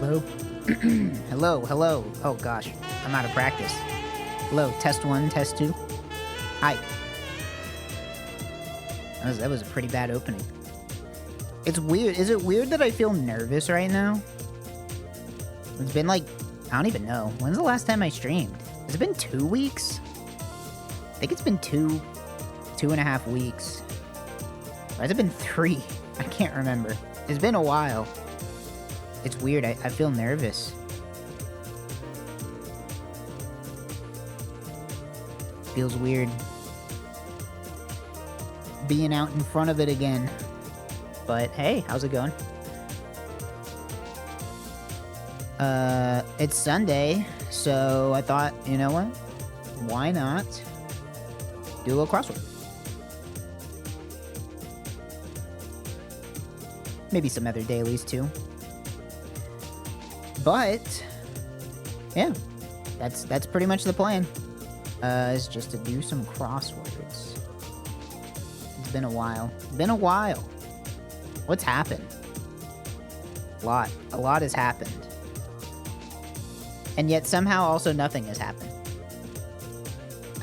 Hello? Hello, hello. Oh gosh, I'm out of practice. Hello, test 1, test 2. Hi. That was a pretty bad opening. It's weird. Is it weird that I feel nervous right now? It's been like, I don't even know. When's the last time I streamed? Has it been 2 weeks? I think it's been 2.5 weeks. Or has it been 3? I can't remember. It's been a while. It's weird. I feel nervous. Feels weird. Being out in front of it again. But hey, how's it going? It's Sunday, so I thought, you know what? Why not do a little crossword? Maybe some other dailies too. But yeah, that's pretty much the plan. Is just to do some crosswords. It's been a while. Been a while. What's happened? A lot has happened. And yet somehow also nothing has happened.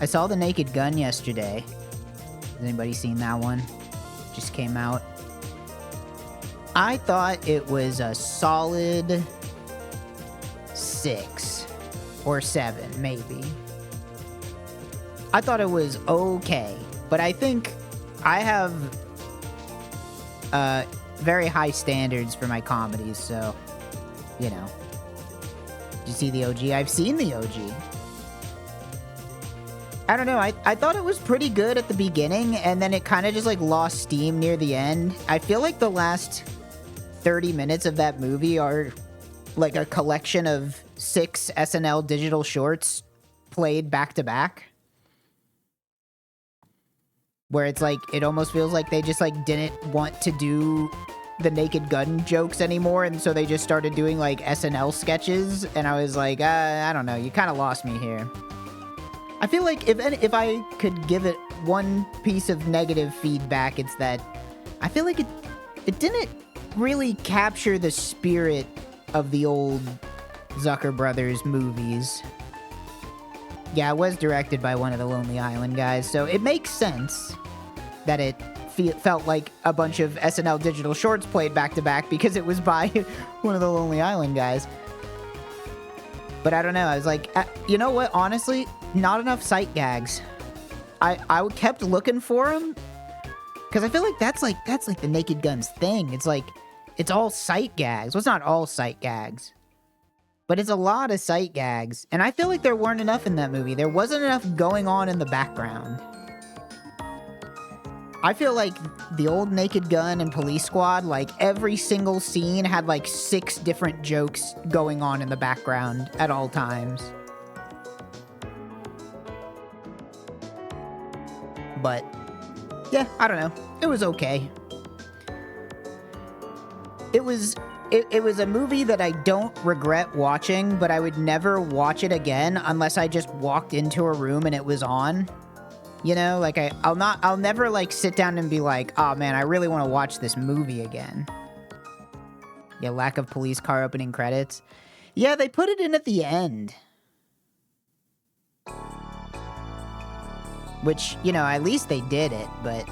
I saw The Naked Gun yesterday. Has anybody seen that one? Just came out. I thought it was a solid 6 or 7, maybe. I thought it was okay, but I think I have very high standards for my comedies, so, you know. Did you see the OG? I've seen the OG. I don't know, I thought it was pretty good at the beginning, and then it kind of just, like, lost steam near the end. I feel like the last 30 minutes of that movie are, like, a collection of 6 SNL digital shorts played back-to-back. Where it's like, it almost feels like they just, like, didn't want to do the Naked Gun jokes anymore, and so they just started doing, like, SNL sketches, and I was like, I don't know, you kind of lost me here. I feel like if I could give it one piece of negative feedback, it's that I feel like it didn't really capture the spirit of the old Zucker Brothers movies. Yeah, it was directed by one of the Lonely Island guys, so it makes sense that it felt like a bunch of SNL digital shorts played back-to-back because it was by one of the Lonely Island guys. But I don't know, I was like, you know what, honestly, not enough sight gags. I kept looking for them, because I feel like that's like the Naked Gun's thing. It's like, it's all sight gags. Well, it's not all sight gags, but it's a lot of sight gags. And I feel like there weren't enough in that movie. There wasn't enough going on in the background. I feel like the old Naked Gun and Police Squad, like, every single scene had, like, 6 different jokes going on in the background at all times. But, yeah, I don't know. It was okay. It was a movie that I don't regret watching, but I would never watch it again unless I just walked into a room and it was on. You know, like, I'll never, like, sit down and be like, oh man, I really want to watch this movie again. Yeah, lack of police car opening credits. Yeah, they put it in at the end. Which, you know, at least they did it, but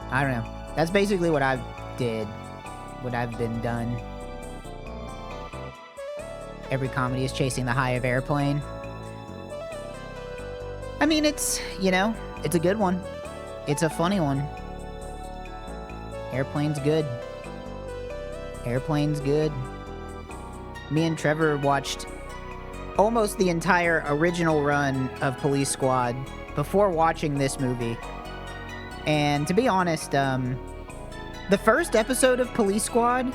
I don't know. That's basically what I've been done. Every comedy is chasing the high of airplane. I mean, it's, you know, it's a good one. It's a funny one. Airplane's good. Airplane's good. Me and Trevor watched almost the entire original run of Police Squad before watching this movie. And to be honest, the first episode of Police Squad,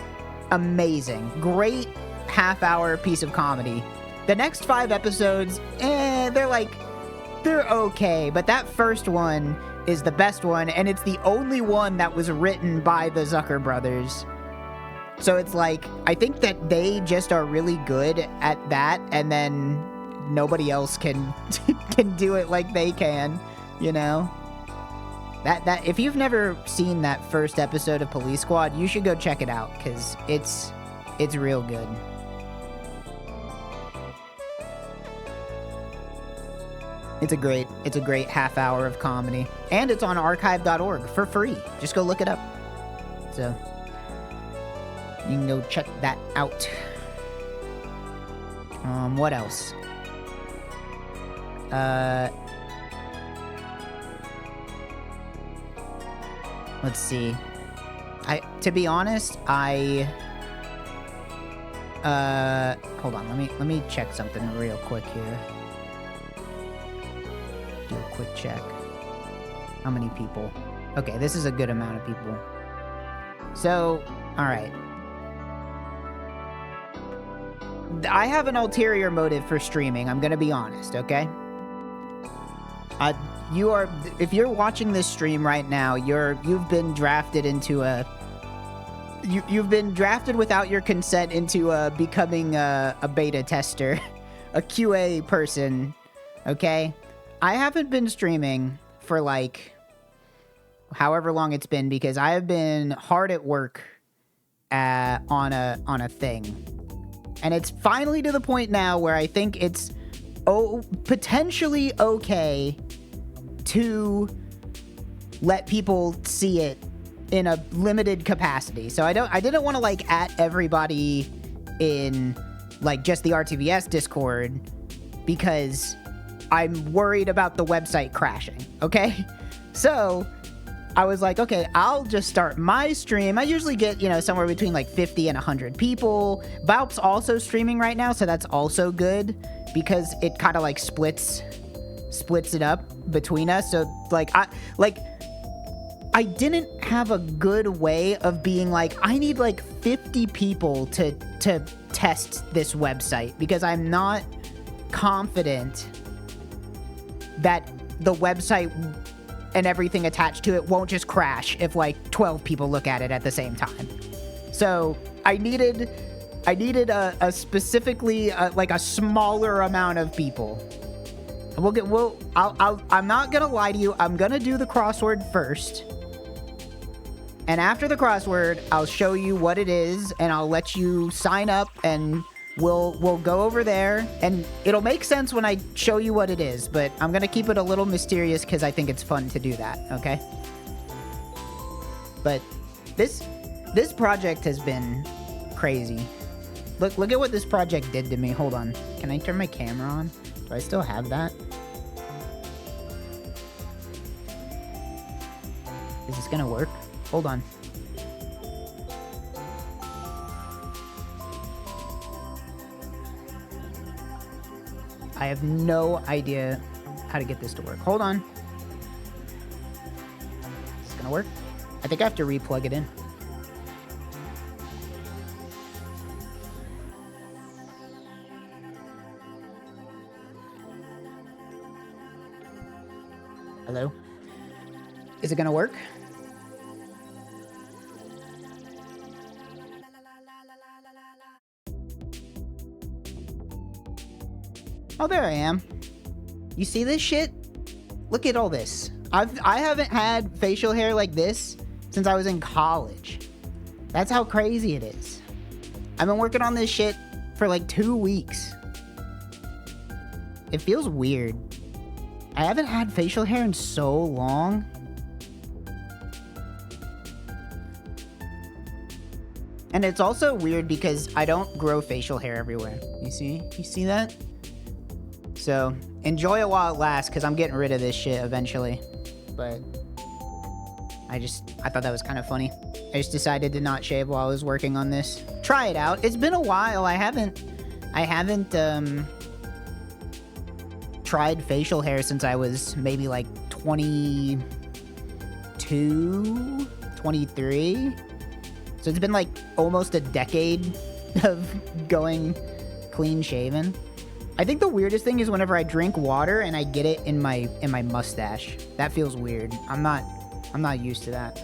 amazing. Great half-hour piece of comedy. The next 5 episodes, they're okay, but that first one is the best one, and it's the only one that was written by the Zucker brothers. So it's like, I think that they just are really good at that, and then nobody else can do it like they can, you know? That if you've never seen that first episode of Police Squad, you should go check it out, because it's real good. It's a great half hour of comedy. And it's on archive.org for free. Just go look it up. So you can go check that out. What else? Let's see. To be honest, hold on, let me check something real quick here. Do a quick check. How many people? Okay, this is a good amount of people. So, alright. I have an ulterior motive for streaming, I'm gonna be honest, okay? If you're watching this stream right now, you've been drafted into you've been drafted without your consent into becoming a beta tester, a QA person, okay? I haven't been streaming for like however long it's been because I have been hard at work on a thing. And it's finally to the point now where I think it's potentially okay to let people see it in a limited capacity. So I didn't want to like at everybody in like just the RTVS Discord because I'm worried about the website crashing, okay? So I was like, okay, I'll just start my stream. I usually get, somewhere between like 50 and 100 people. Baup's also streaming right now, so that's also good because it kind of like splits it up between us. So I didn't have a good way of being like, I need like 50 people to test this website because I'm not confident that the website and everything attached to it won't just crash if like 12 people look at it at the same time. So I needed a specifically like a smaller amount of people. I'm not gonna lie to you. I'm gonna do the crossword first. And after the crossword, I'll show you what it is and I'll let you sign up and we'll go over there and it'll make sense when I show you what it is, but I'm gonna keep it a little mysterious because I think it's fun to do that, okay? But this project has been crazy. Look at what this project did to me. Hold on. Can I turn my camera on? Do I still have that? Is this gonna work? Hold on. I have no idea how to get this to work. Hold on. Is this gonna work? I think I have to re-plug it in. Hello? Is it gonna work? Oh, there I am. You see this shit? Look at all this. I haven't had facial hair like this since I was in college. That's how crazy it is. I've been working on this shit for like 2 weeks. It feels weird. I haven't had facial hair in so long. And it's also weird because I don't grow facial hair everywhere. You see that? So enjoy it while it lasts because I'm getting rid of this shit eventually. But I thought that was kind of funny. I just decided to not shave while I was working on this. Try it out. It's been a while. I haven't tried facial hair since I was maybe like 22, 23. So it's been like almost a decade of going clean shaven. I think the weirdest thing is whenever I drink water and I get it in my mustache. That feels weird. I'm not used to that.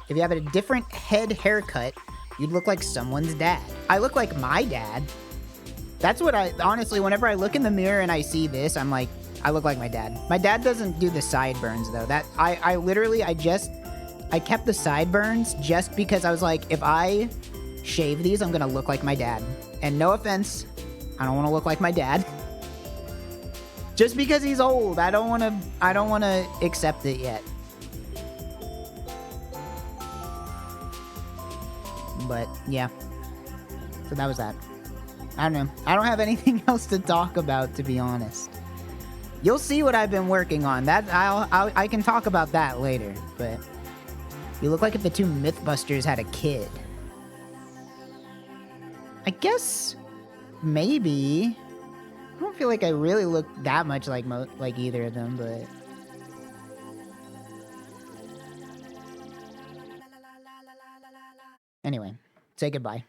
If you have a different head haircut, you'd look like someone's dad. I look like my dad. That's what honestly, whenever I look in the mirror and I see this, I'm like, I look like my dad. My dad doesn't do the sideburns though. I literally, I kept the sideburns just because I was like, if I shave these, I'm gonna look like my dad. And no offense, I don't want to look like my dad. Just because he's old, I don't want to accept it yet. But yeah. So that was that. I don't know. I don't have anything else to talk about, to be honest. You'll see what I've been working on. That I can talk about that later, but you look like if the two Mythbusters had a kid. I guess maybe. I don't feel like I really look that much like either of them, but anyway, say goodbye.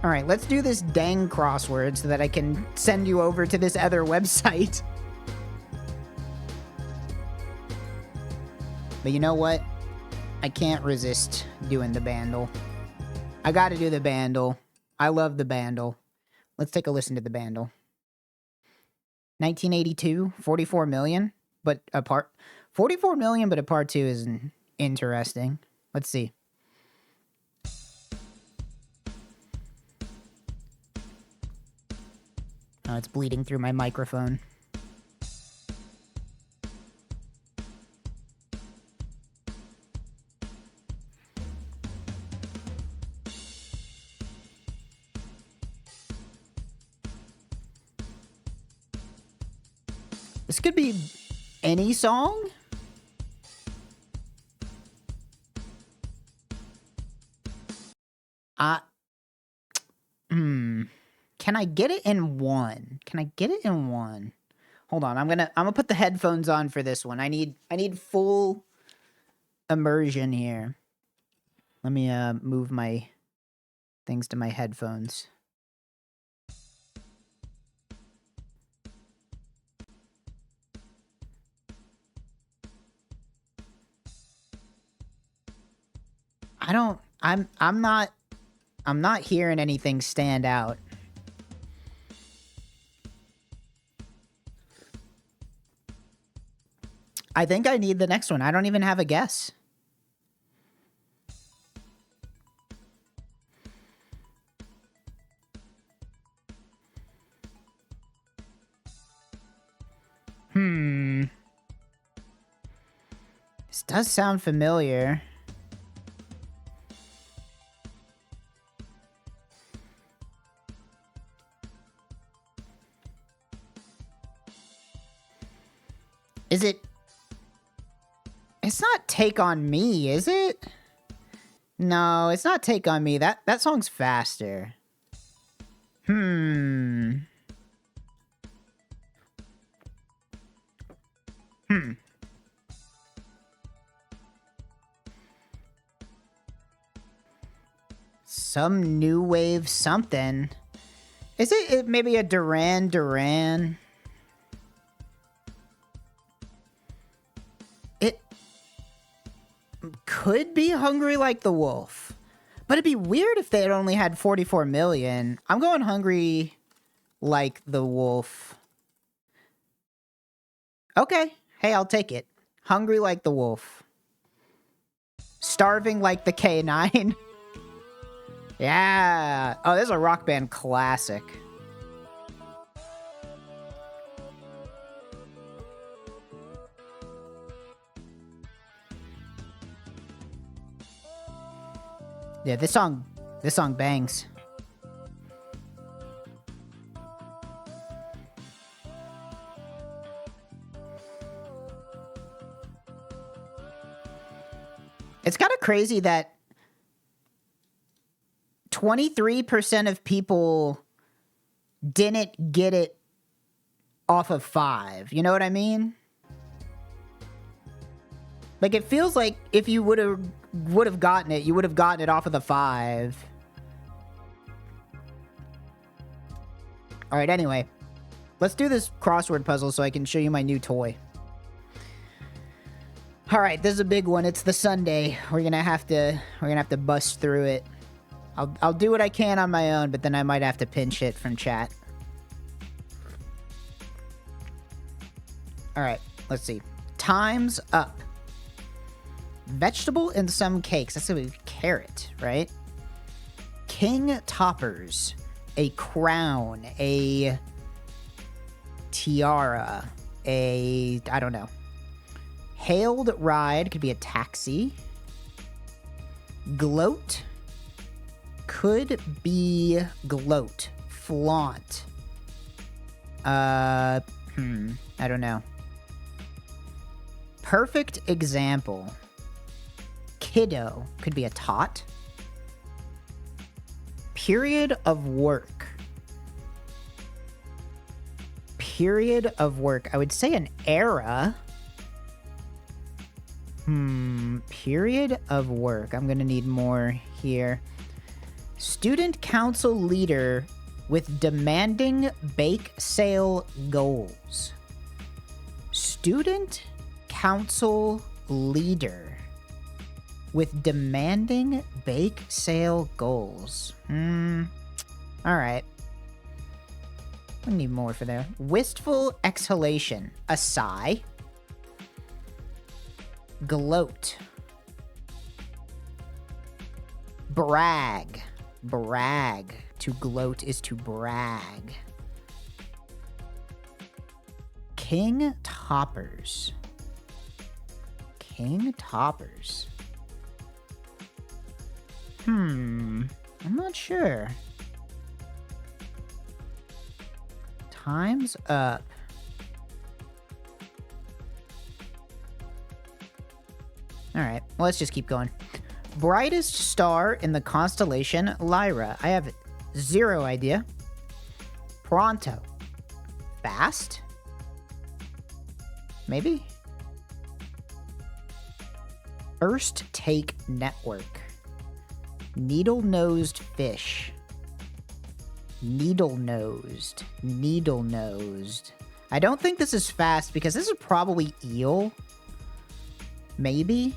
All right, let's do this dang crossword so that I can send you over to this other website. But you know what? I can't resist doing the Bandle. I gotta do the Bandle. I love the Bandle. Let's take a listen to the Bandle. 1982, 44 million, but a part... 44 million, but a part 2 is interesting. Let's see. Oh, it's bleeding through my microphone. This could be any song? Can I get it in one? Can I get it in one? Hold on, I'm gonna put the headphones on for this one. I need full immersion here. Let me move my things to my headphones. I'm not hearing anything stand out. I think I need the next one. I don't even have a guess. This does sound familiar. Is it... It's not Take On Me, is it? No, it's not Take On Me. That song's faster. Some new wave something. Is it maybe a Duran Duran? It could be Hungry Like the Wolf. But it'd be weird if they had only had 44 million. I'm going Hungry Like the Wolf. Okay. Hey, I'll take it. Hungry Like the Wolf. Starving Like the K9. Yeah. Oh, this is a Rock Band classic. Yeah, this song bangs. It's kind of crazy that 23% of people didn't get it off of 5. You know what I mean? Like, it feels like if you would have gotten it, you would have gotten it off of the 5. All right, anyway. Let's do this crossword puzzle so I can show you my new toy. All right, this is a big one. It's the Sunday. We're gonna have to bust through it. I'll do what I can on my own, but then I might have to pinch it from chat. All right, let's see. Time's up. Vegetable in some cakes. That's a carrot, right? King toppers. A crown. A tiara. I don't know. Hailed ride could be a taxi. Gloat could be gloat. Flaunt. I don't know. Perfect example. Kiddo could be a tot. Period of work. Period of work. I would say an era. Period of work. I'm gonna need more here. Student council leader with demanding bake sale goals. Student council leader with demanding bake sale goals. All right. We need more for there. Wistful exhalation. A sigh. Gloat. Brag. Brag. To gloat is to brag. King toppers. King toppers. I'm not sure. Time's up. All right, well, let's just keep going. Brightest star in the constellation Lyra. I have 0 idea. Pronto. Fast? Maybe? First take network. Needle-nosed fish. Needle-nosed. Needle-nosed. I don't think this is fast because this is probably eel. Maybe?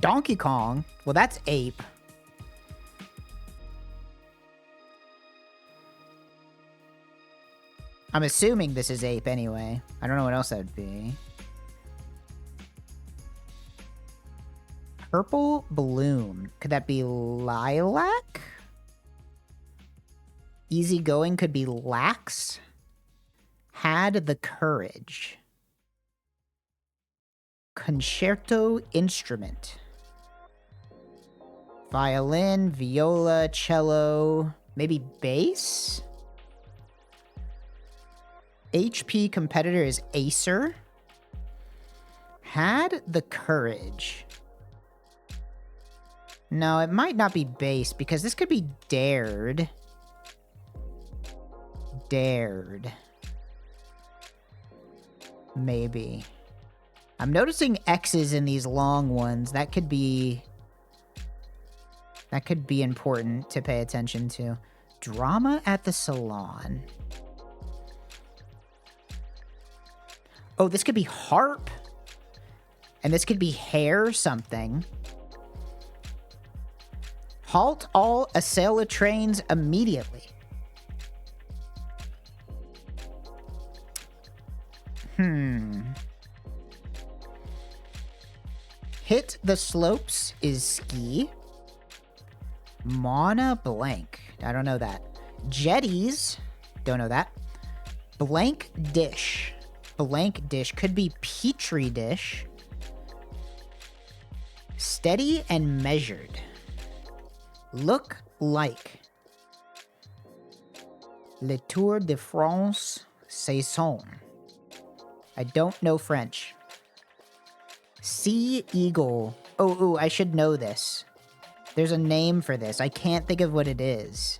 Donkey Kong. Well, that's ape. I'm assuming this is ape anyway. I don't know what else that would be. Purple balloon. Could that be lilac? Easygoing could be lax. Had the courage. Concerto instrument. Violin, viola, cello, maybe bass? HP competitor is Acer. Had the courage. No, it might not be bass because this could be dared. Dared. Maybe. I'm noticing X's in these long ones. That could be important to pay attention to. Drama at the salon. Oh, this could be harp. And this could be hair something. Halt all Acela trains immediately. Hit the slopes is ski. Mana blank. I don't know that. Jetties. Don't know that. Blank dish. Blank dish. Could be petri dish. Steady and measured. Look like. Le Tour de France saison. I don't know French. Sea eagle. Oh, I should know this. There's a name for this. I can't think of what it is.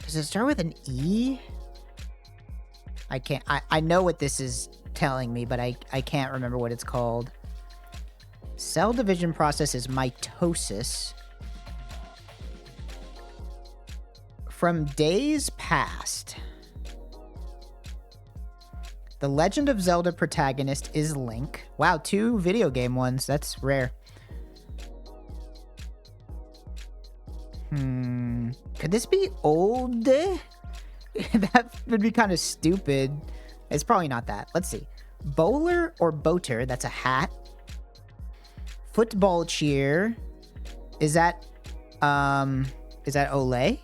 Does it start with an E? I can't. I know what this is telling me, but I can't remember what it's called. Cell division process is mitosis. From days past. The Legend of Zelda protagonist is Link. Wow, 2 video game ones. That's rare. Could this be old? That would be kind of stupid. It's probably not that. Let's see. Bowler or boater, that's a hat. Football cheer. Is that Olay?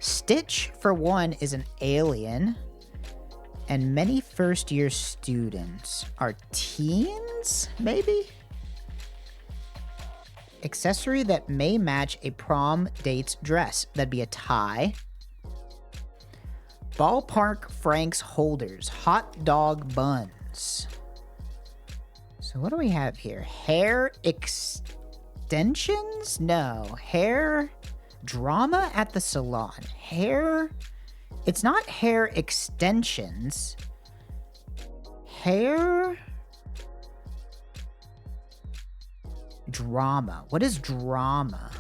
Stitch, for one, is an alien. And many first-year students are teens, maybe? Accessory that may match a prom date's dress. That'd be a tie. Ballpark Franks holders. Hot dog buns. So what do we have here? Hair extensions? No. Hair drama at the salon. Hair... It's not hair extensions. Hair... Drama. What is drama?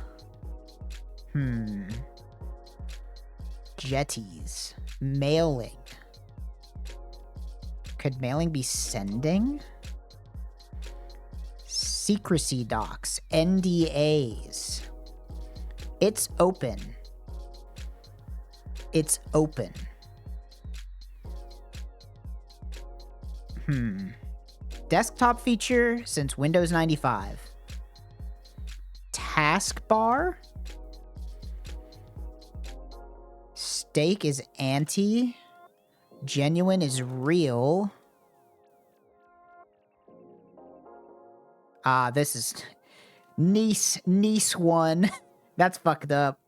Jetties. Mailing. Could mailing be sending? Secrecy docs. NDAs. It's open. It's open. Desktop feature since Windows 95. Taskbar. Steak is anti. Genuine is real. This is niece one. That's fucked up.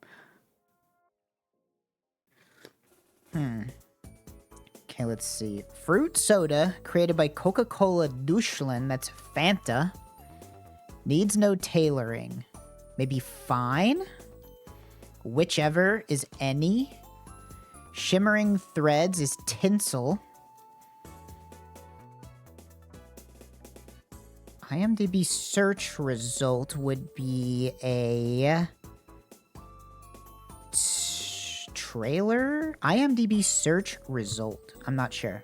Okay, let's see. Fruit soda created by Coca-Cola Deutschland. That's Fanta. Needs no tailoring. Maybe fine? Whichever is any. Shimmering threads is tinsel. IMDb search result would be a trailer? IMDb search result. I'm not sure.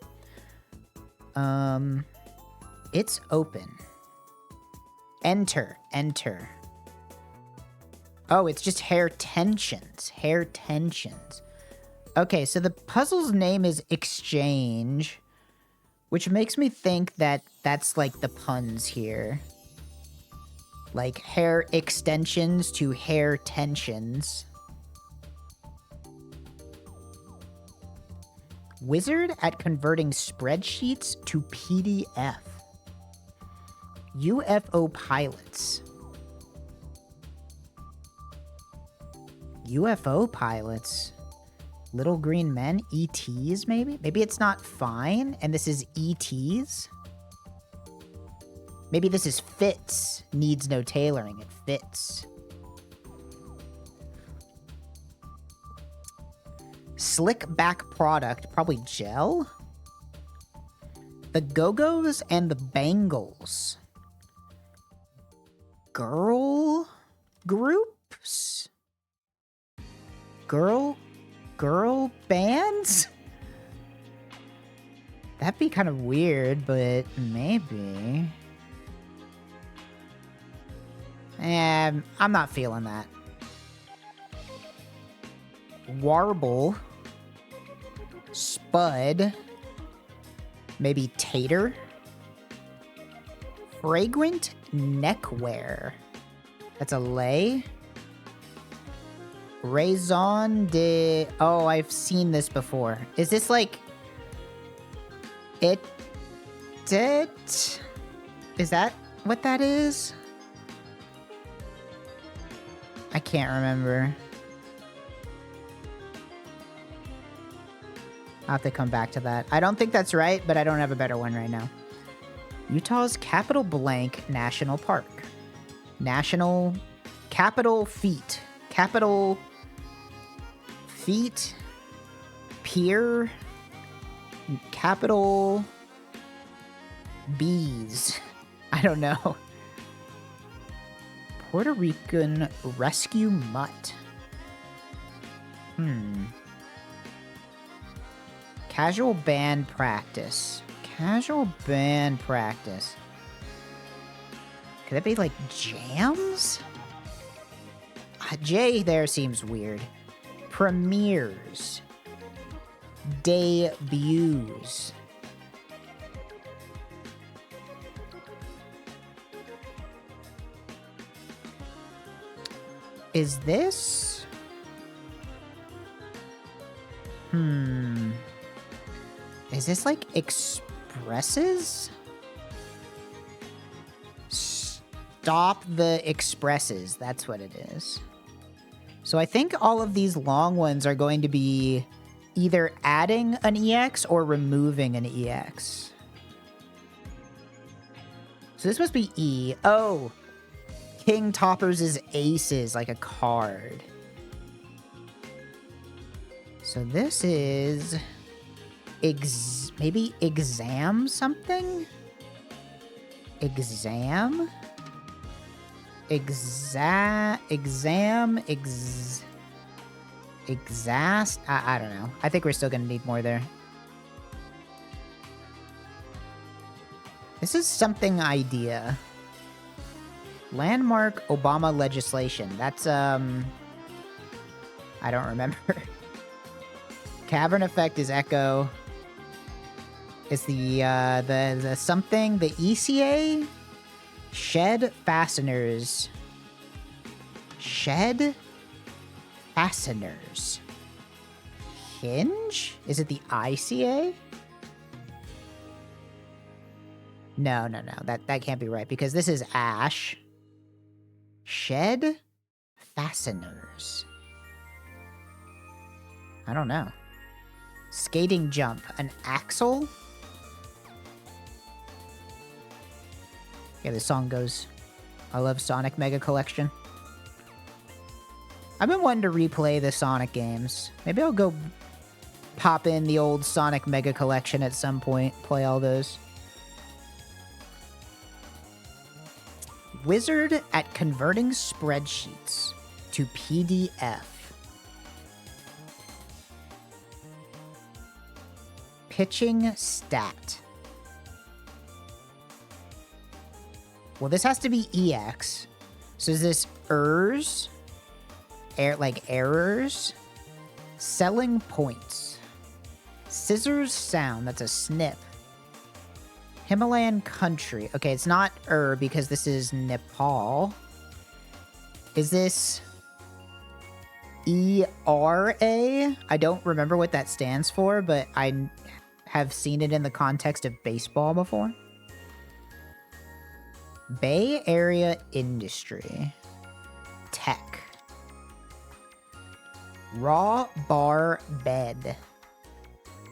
It's open. Enter. Oh, it's just hair tensions. Hair tensions. Okay, so the puzzle's name is Exchange, which makes me think that that's like the puns here. Like hair extensions to hair tensions. Wizard at converting spreadsheets to PDF. UFO pilots. UFO pilots. Little green men. ETs, maybe? Maybe it's not fine, and this is ETs. Maybe this is fits. Needs no tailoring. It fits. Slick back product. Probably gel. The Go-Go's and the Bangles. Girl groups? Girl bands? That'd be kind of weird, but maybe. I'm not feeling that. Warble. Spud. Maybe tater. Fragrant neckwear. That's a lay. Raison de... Oh, I've seen this before. Is this like... It... Is that what that is? I can't remember. I'll have to come back to that. I don't think that's right, but I don't have a better one right now. Utah's Capital Blank National Park. National... Capital Feet. Capital... Feet. Pier. Capital... Bees. I don't know. Puerto Rican Rescue Mutt. Casual band practice. Casual band practice. Could that be like jams? J there seems weird. Premieres. Debuts. Is this? Is this like expresses? Stop the expresses. That's what it is. So I think all of these long ones are going to be either adding an EX or removing an EX. So this must be E. Oh, King toppers is aces, like a card. So this is maybe exam something? Exam? Exast? I don't know. I think we're still gonna need more there. This is something idea. Landmark Obama legislation. That's, I don't remember. Cavern effect is echo. It's the something, the ECA? Shed fasteners. Shed fasteners. Hinge? Is it the ICA? No. That can't be right because this is ash. Shed fasteners. I don't know. Skating jump. An axle? Yeah, the song goes, I love Sonic Mega Collection. I've been wanting to replay the Sonic games. Maybe I'll go pop in the old Sonic Mega Collection at some point, play all those. Wizard at converting spreadsheets to PDF. Pitching stat. Well, this has to be EX. So is this ERS? Like errors? Selling points. Scissors sound. That's a snip. Himalayan country. Okay, it's not because this is Nepal. Is this ERA? I don't remember what that stands for, but I have seen it in the context of baseball before. Bay Area Industry. Tech. Raw bar bed.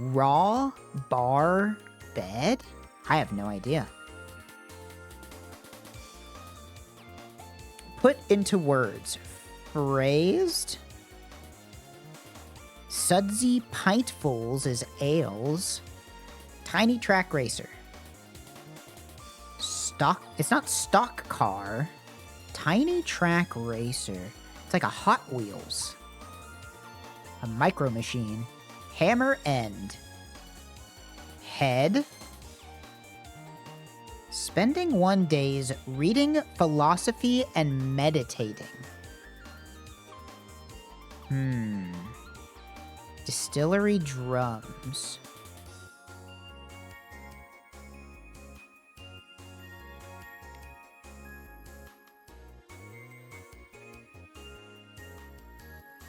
Raw bar bed? I have no idea. Put into words. Phrased. Sudsy pintfuls is ales. Tiny track racer. Stock. It's not stock car. Tiny track racer. It's like a Hot Wheels. A micro machine. Hammer end. Head. Spending 1 days reading philosophy and meditating. Distillery drums.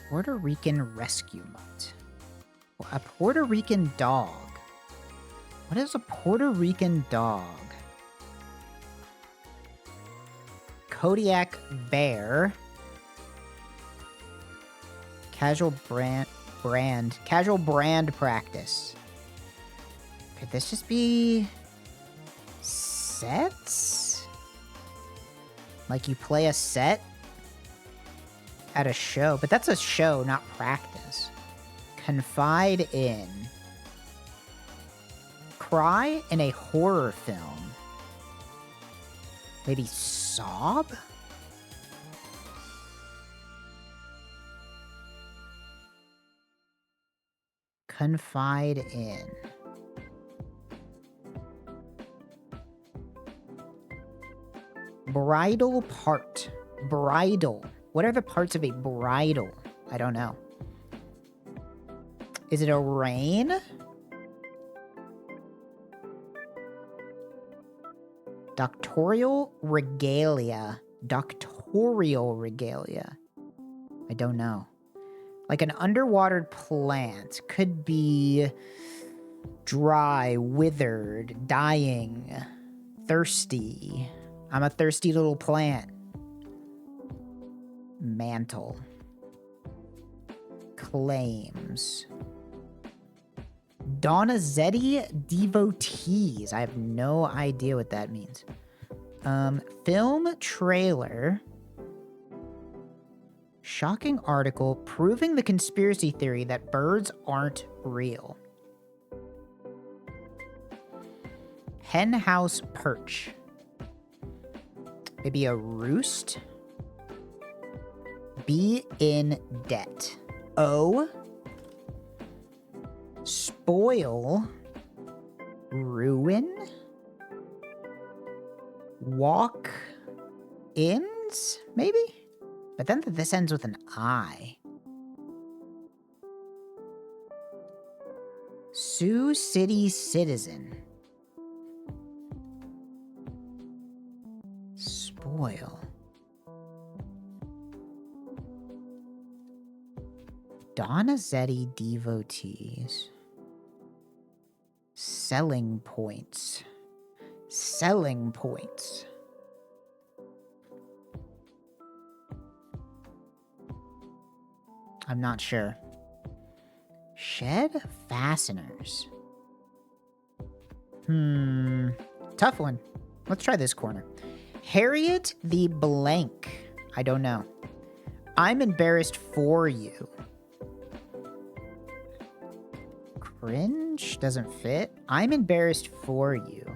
Puerto Rican rescue mutt. A Puerto Rican dog. What is a Puerto Rican dog? Kodiak bear. Casual brand practice. Could this just be sets? Like you play a set at a show, but that's a show, not practice. Confide in. Cry in a horror film. Maybe sob? Confide in. Bridal part. Bridal. What are the parts of a bridle? I don't know. Is it a rein? Doctorial regalia. Doctorial regalia. I don't know. Like an underwater plant. Could be dry, withered, dying, thirsty. I'm a thirsty little plant. Mantle. Claims. Donizetti devotees. I have no idea what that means. Film trailer. Shocking article proving the conspiracy theory that birds aren't real. Henhouse perch. Maybe a roost. Be in debt. O. Spoil. Ruin. Walk. Ins? Maybe? But then this ends with an I. Sioux City citizen. Spoil. Donizetti devotees. Selling points. Selling points. I'm not sure. Shed fasteners. Tough one. Let's try this corner. Harriet the blank. I don't know. I'm embarrassed for you. Cringe doesn't fit. I'm embarrassed for you.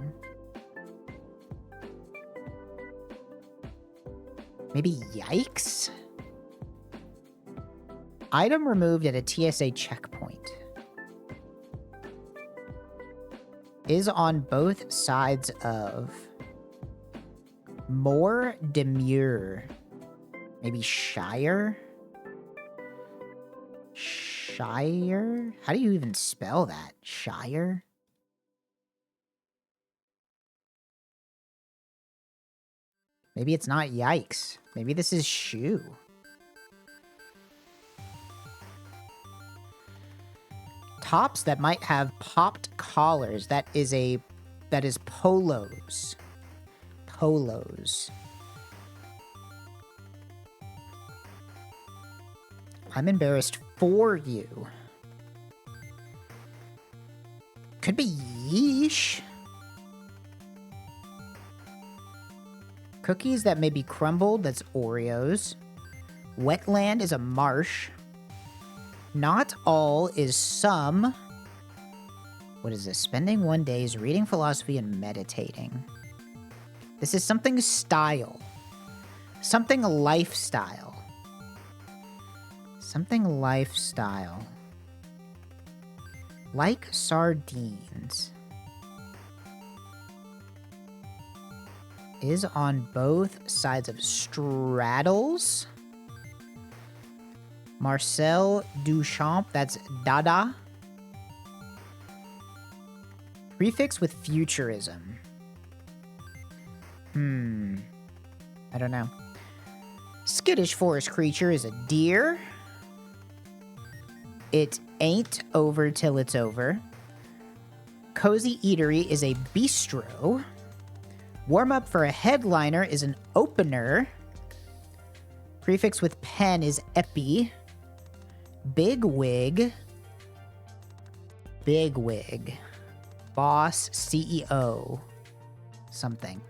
Maybe yikes? Item removed at a TSA checkpoint. Is on both sides of. More demure. Maybe Shire? Shire? How do you even spell that? Shire? Maybe it's not yikes. Maybe this is shoe. Tops that might have popped collars. That is polos. Polos. I'm embarrassed for you. Could be yeesh. Cookies that may be crumbled. That's Oreos. Wetland is a marsh. Not all is some. What is this? Spending one day is reading philosophy and meditating. This is something style. Something lifestyle. Something lifestyle. Like sardines. Is on both sides of straddles. Marcel Duchamp, that's Dada. Prefix with futurism. I don't know. Skittish forest creature is a deer. It ain't over till it's over. Cozy eatery is a bistro. Warm up for a headliner is an opener. Prefix with pen is epi. Big wig. Big wig. Boss, CEO. Something.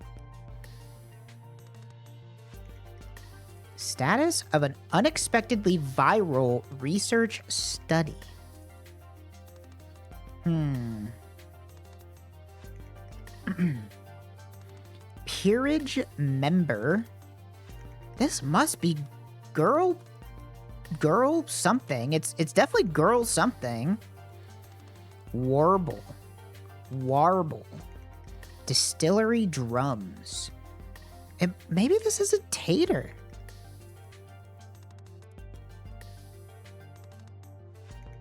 Status of an unexpectedly viral research study. Peerage member. This must be girl something. It's definitely girl something. Warble. Distillery drums. Maybe this is a tater.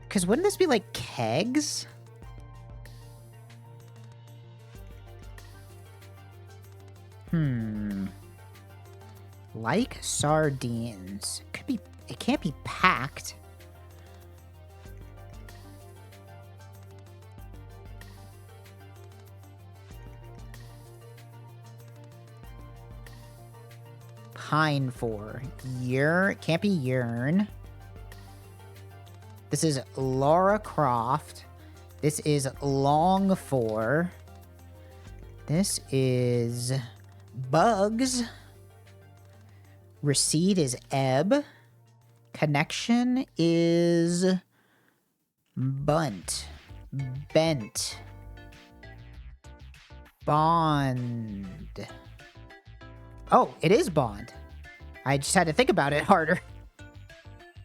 Because wouldn't this be like kegs? Like sardines. Could be, it can't be packed. Pine for. Can't be yearn. This is Lara Croft. This is long for. This is bugs. Receipt is ebb. Connection is bunt. Bent. Bond. Oh, it is bond. I just had to think about it harder.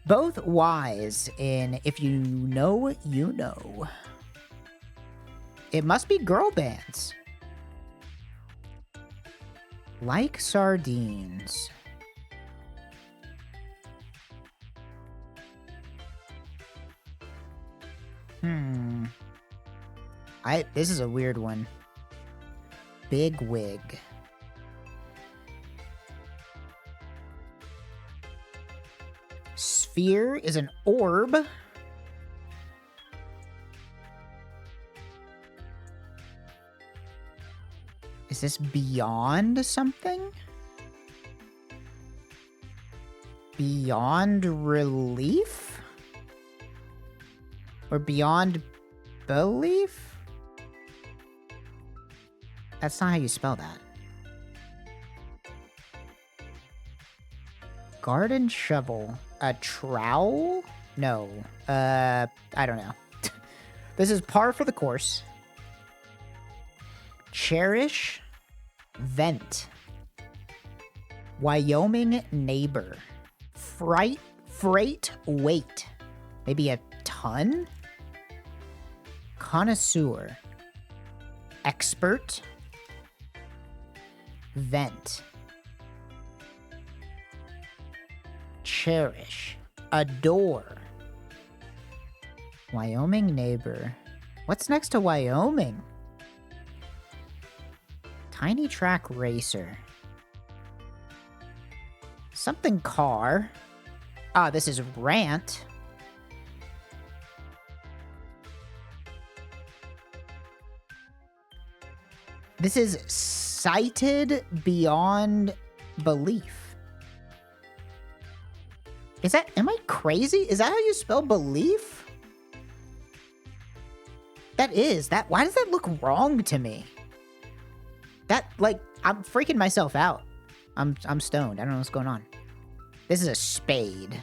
Both wise in if you know, you know. It must be girl bands. Like sardines. This is a weird one. Big wig. Sphere is an orb. Is this beyond something? Beyond relief? Or beyond belief? That's not how you spell that. Garden shovel. A trowel? No. I don't know. This is par for the course. Cherish. Vent. Wyoming neighbor. Freight weight. Maybe a ton? Connoisseur. Expert. Vent. Cherish. Adore. Wyoming neighbor. What's next to Wyoming? Tiny track racer. Something car. Ah, this is rant. This is cited beyond belief. Is that, am I crazy? Is that how you spell belief? That is, why does that look wrong to me? That, like, I'm freaking myself out. I'm stoned. I don't know what's going on. This is a spade.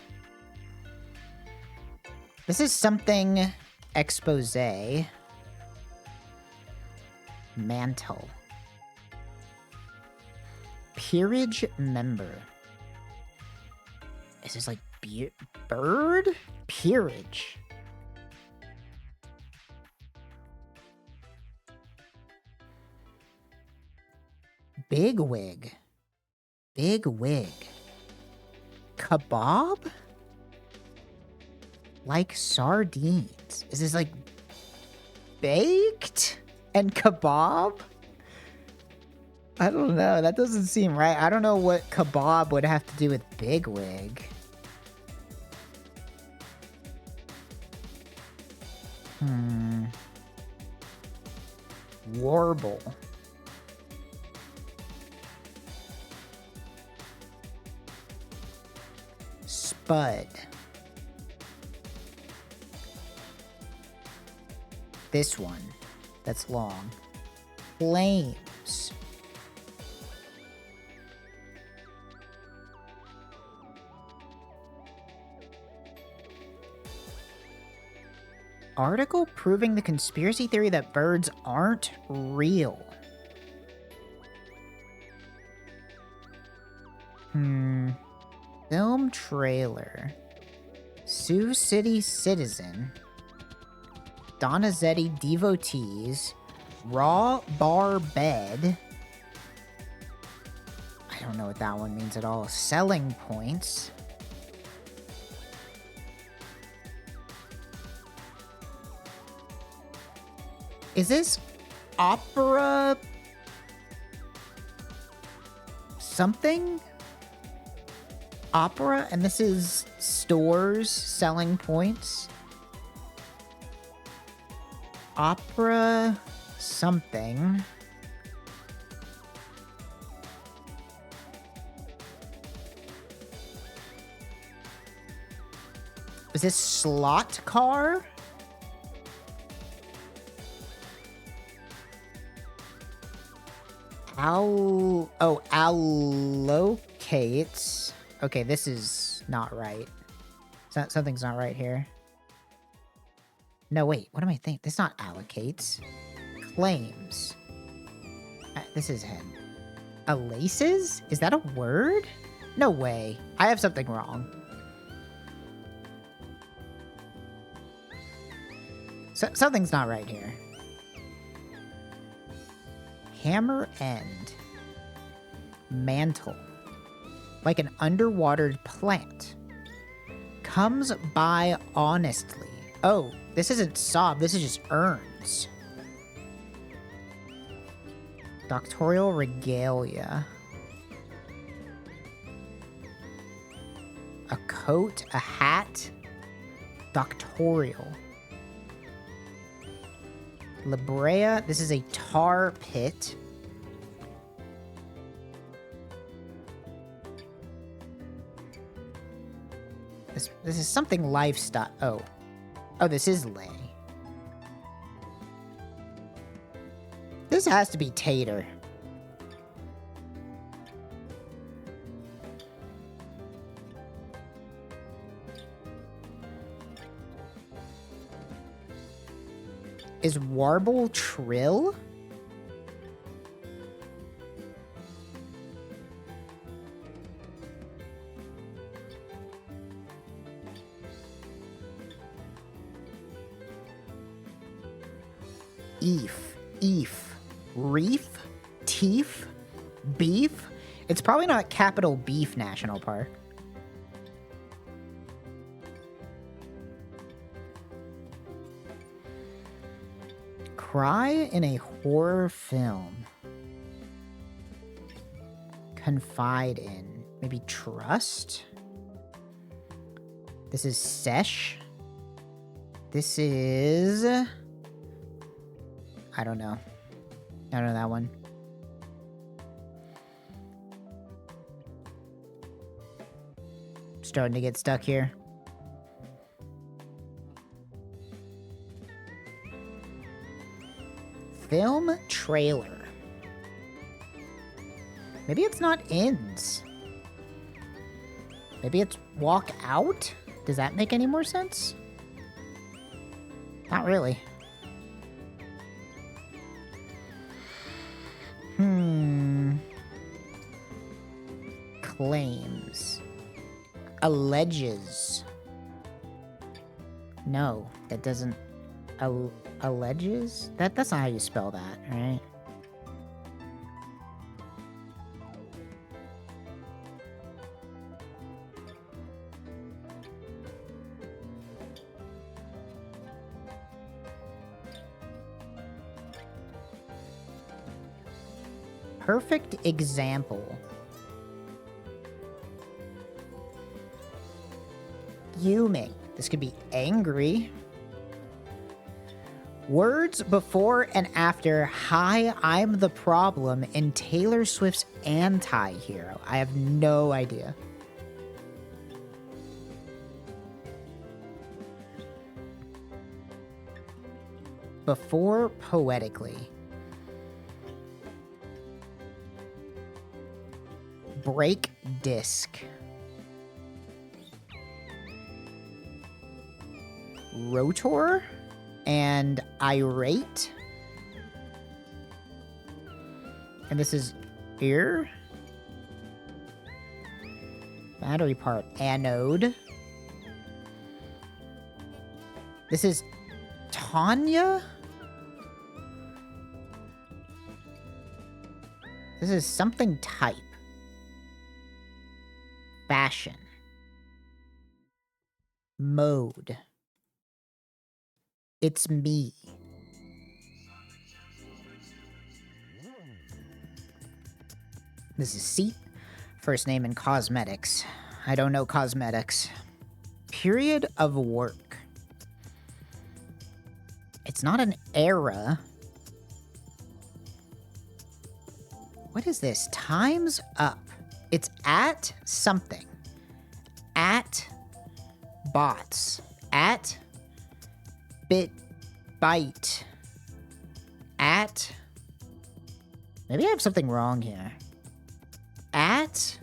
This is something expose. Mantle. Peerage member. Is this like bird? Peerage. Big wig. Big wig. Kebab? Like sardines. Is this like baked and kebab? I don't know. That doesn't seem right. I don't know what kebab would have to do with bigwig. Warble. Spud. This one. That's long. Flames. Article proving the conspiracy theory that birds aren't real. Film trailer. Sioux City citizen. Donizetti devotees. Raw bar bed. I don't know what that one means at all. Selling points. Is this opera something? Opera, and this is stores selling points. Opera something. Is this slot car? Allocates. Okay, this is not right. Something's not right here. No, wait. What am I thinking? This not allocates. Claims. This is him. Alaces? Is that a word? No way. I have something wrong. Something's not right here. Hammer end. Mantle. Like an underwater plant. Comes by honestly. Oh, this isn't sob, this is just urns. Doctorial regalia. A coat, a hat. Doctorial. La Brea, this is a tar pit. This is something lifestyle. Oh, this is lay. This has to be tater. Is warble trill? Reef, teef, beef. It's probably not Capital Beef National Park. Cry in a horror film. Confide in. Maybe trust? This is sesh. This is... I don't know. I don't know that one. Starting to get stuck here. Film trailer. Maybe it's not ins. Maybe it's walk out? Does that make any more sense? Not really. Claims. Alleges. No, that doesn't... alleges? That's not how you spell that, right? Perfect example. Fuming. This could be angry. Words before and after "Hi, I'm the problem" in Taylor Swift's Anti-Hero. I have no idea. Before poetically. Break disc. Rotor and irate. And this is ear. Battery part, anode. This is Tanya. This is something type. Fashion. Mode. It's me. This is seat. First name in cosmetics. I don't know cosmetics. Period of work. It's not an era. What is this? Time's up. It's at something. At bots. At byte. At... Maybe I have something wrong here. At...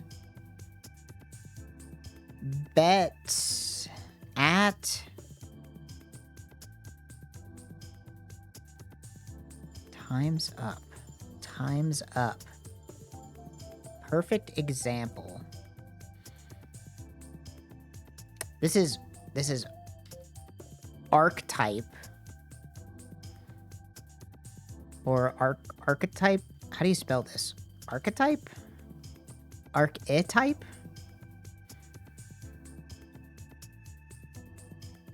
bets. At... Time's up. Time's up. Perfect example. This is archetype. Or archetype? How do you spell this? Archetype? Archetype?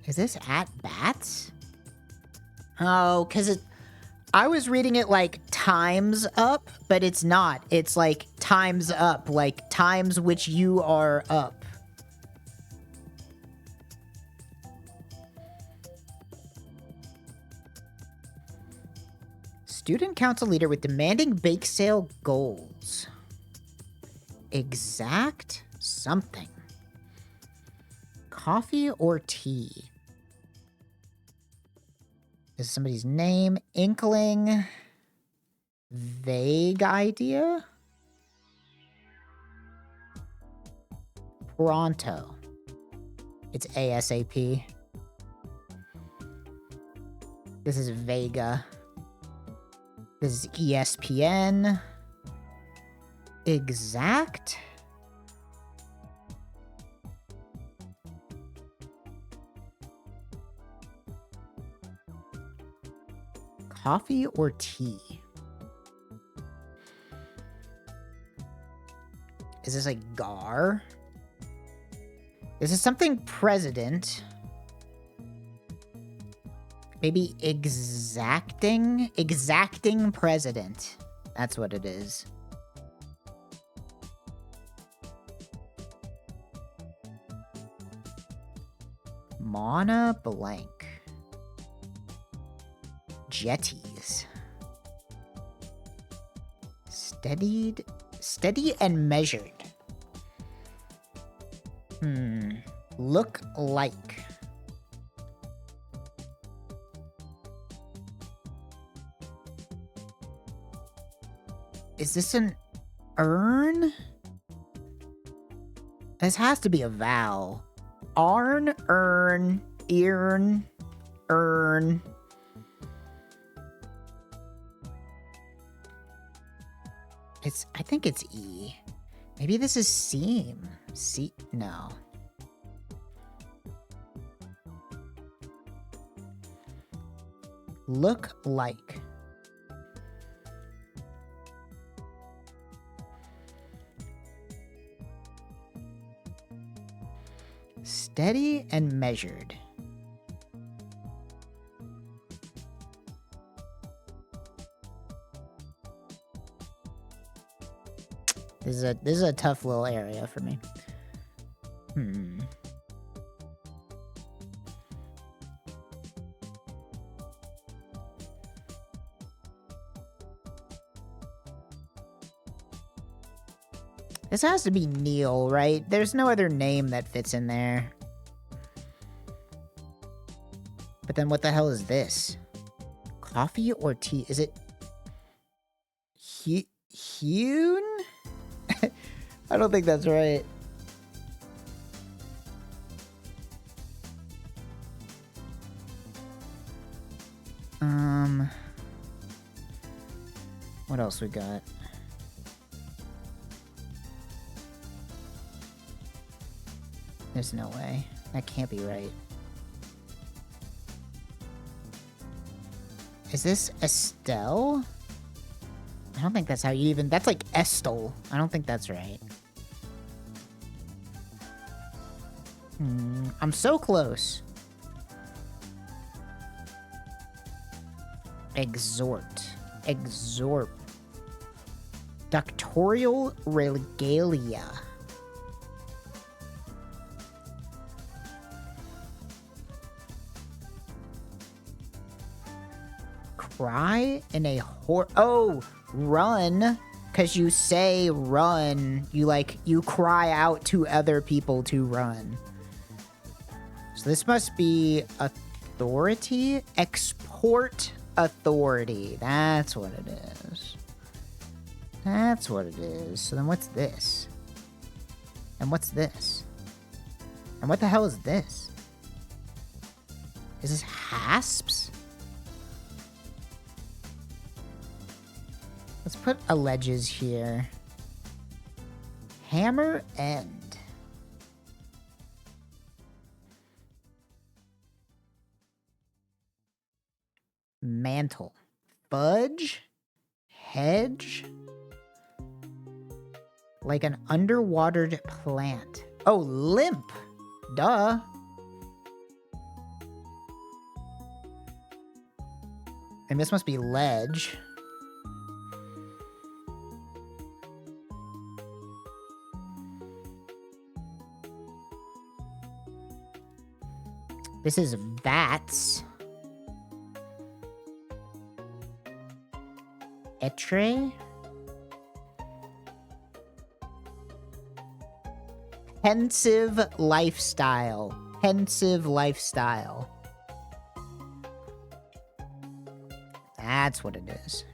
Is this at bats? Oh, because I was reading it like times up, but it's not. It's like times up, like times which you are up. Student council leader with demanding bake sale goals. Exact something. Coffee or tea? Is somebody's name? Inkling? Vague idea? Pronto. It's ASAP. This is Vega. This is ESPN. Exact? Coffee or tea? Is this like Gar? This is something president. Maybe exacting? Exacting president. That's what it is. Mana blank. Jetties. Steady and measured. Look like. Is this an urn? This has to be a vowel. Arn, urn, earn, urn. I think it's E. Maybe this is seam. No. Look like. Steady and measured. This is a tough little area for me. This has to be Neil, right? There's no other name that fits in there. But then what the hell is this? Coffee or tea? Is it hewn? I don't think that's right. What else we got? There's no way. That can't be right. Is this Estelle? I don't think that's how you even... That's like Estel. I don't think that's right. I'm so close. Exhort. Exorb. Doctorial regalia. Cry in a oh, run. Because you say run. You cry out to other people to run. So this must be authority? Export authority. That's what it is. That's what it is. So then what's this? And what's this? And what the hell is this? Is this hasps? Let's put alleges here. Hammer end. Mantle. Fudge. Hedge. Like an underwatered plant. Oh, limp. Duh. And this must be ledge. This is vats. Etre. Pensive lifestyle. Pensive lifestyle. That's what it is.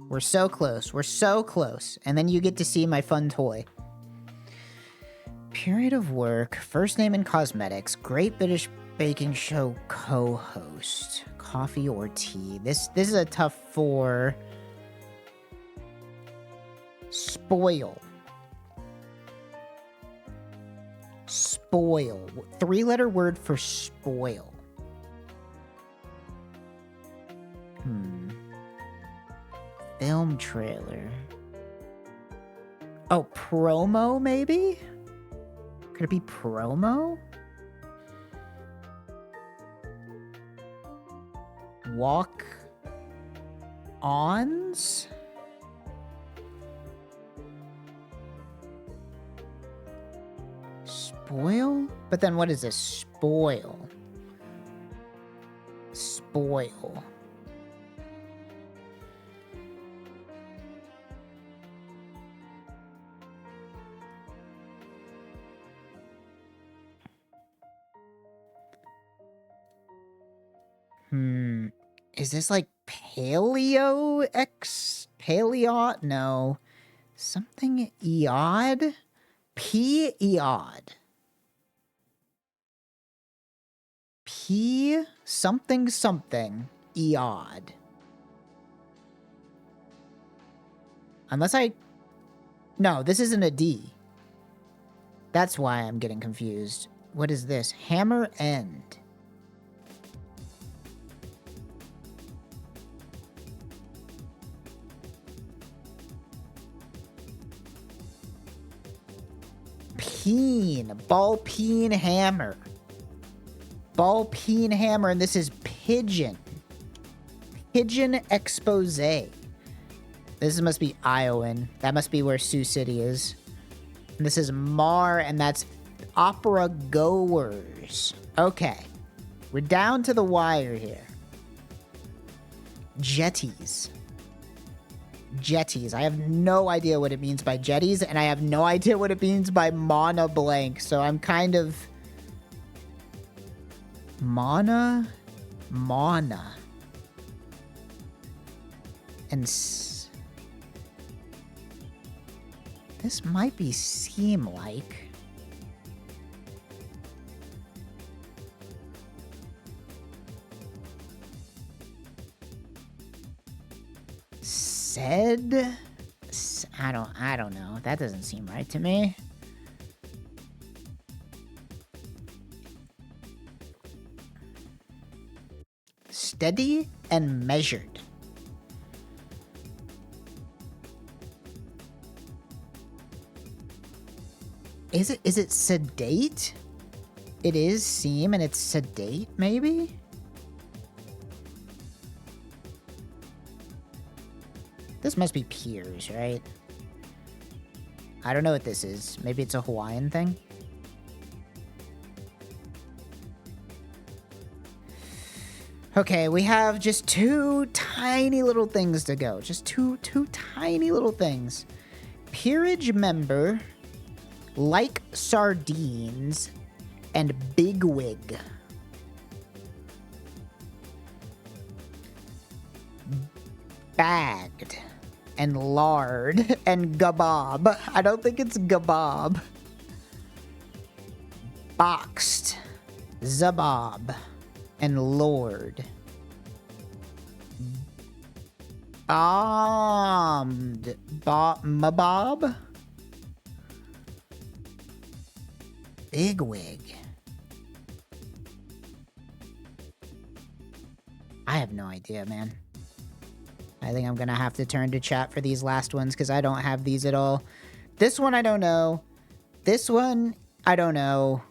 We're so close. We're so close. And then you get to see my fun toy. Period of work. First name in cosmetics. Great British Baking Show co-host. Coffee or tea. This is a tough 4. Spoil. Spoil. 3-letter word for spoil. Film trailer. Oh, promo maybe? Could it be promo? Walk ons? Spoil? But then what is this? Spoil. Spoil. Is this like paleo paleo? No. Something eod? P-eod. P something something eod. Unless no, this isn't a D. That's why I'm getting confused. What is this? Hammer end. Peen. Ball peen hammer. Ball peen hammer, and this is pigeon. Pigeon expose. This must be Iowan. That must be where Sioux City is. And this is Mar, and that's opera goers. Okay. We're down to the wire here. Jetties. Jetties. I have no idea what it means by jetties, and I have no idea what it means by mana blank, so I'm kind of... Mana? And... This might be seem-like. Said? I don't know. That doesn't seem right to me. Steady and measured. Is it sedate? It is seem and it's sedate, maybe? This must be piers, right? I don't know what this is. Maybe it's a Hawaiian thing? Okay, we have just 2 tiny little things to go. Just two tiny little things. Peerage member, like sardines, and bigwig. Bagged and lard and gabob. I don't think it's gabob. Boxed, zabob, and lord. Bombed, mabob, bigwig. I have no idea, man. I think I'm gonna have to turn to chat for these last ones because I don't have these at all. This one I don't know. This one I don't know.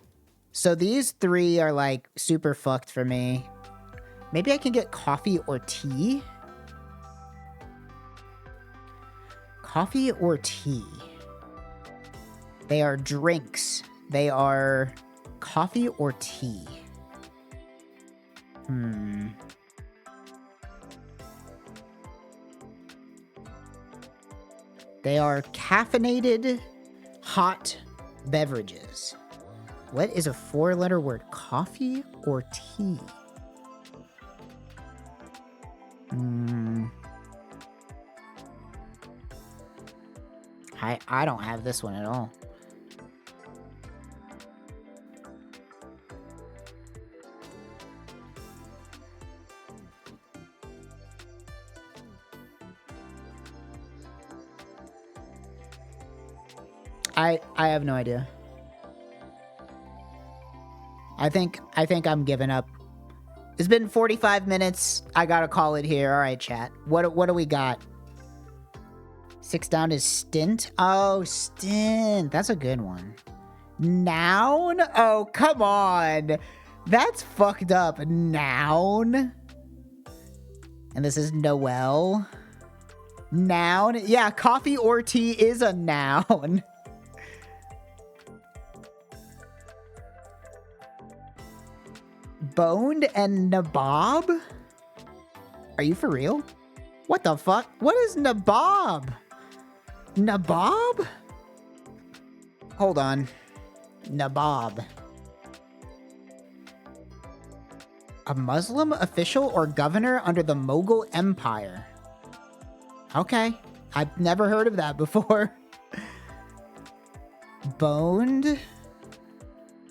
So these 3 are like super fucked for me. Maybe I can get coffee or tea? Coffee or tea? They are drinks. They are coffee or tea. They are caffeinated hot beverages. What is a 4-letter word? Coffee or tea? I don't have this one at all. I have no idea. I think I'm giving up. It's been 45 minutes. I gotta call it here. All right, chat. What do we got? 6 down is stint. Oh, stint. That's a good one. Noun? Oh, come on. That's fucked up. Noun? And this is Noel. Noun? Yeah, coffee or tea is a noun. Boned and nabob? Are you for real? What the fuck? What is nabob? Nabob? Hold on. Nabob. A Muslim official or governor under the Mughal Empire. Okay. I've never heard of that before. Boned?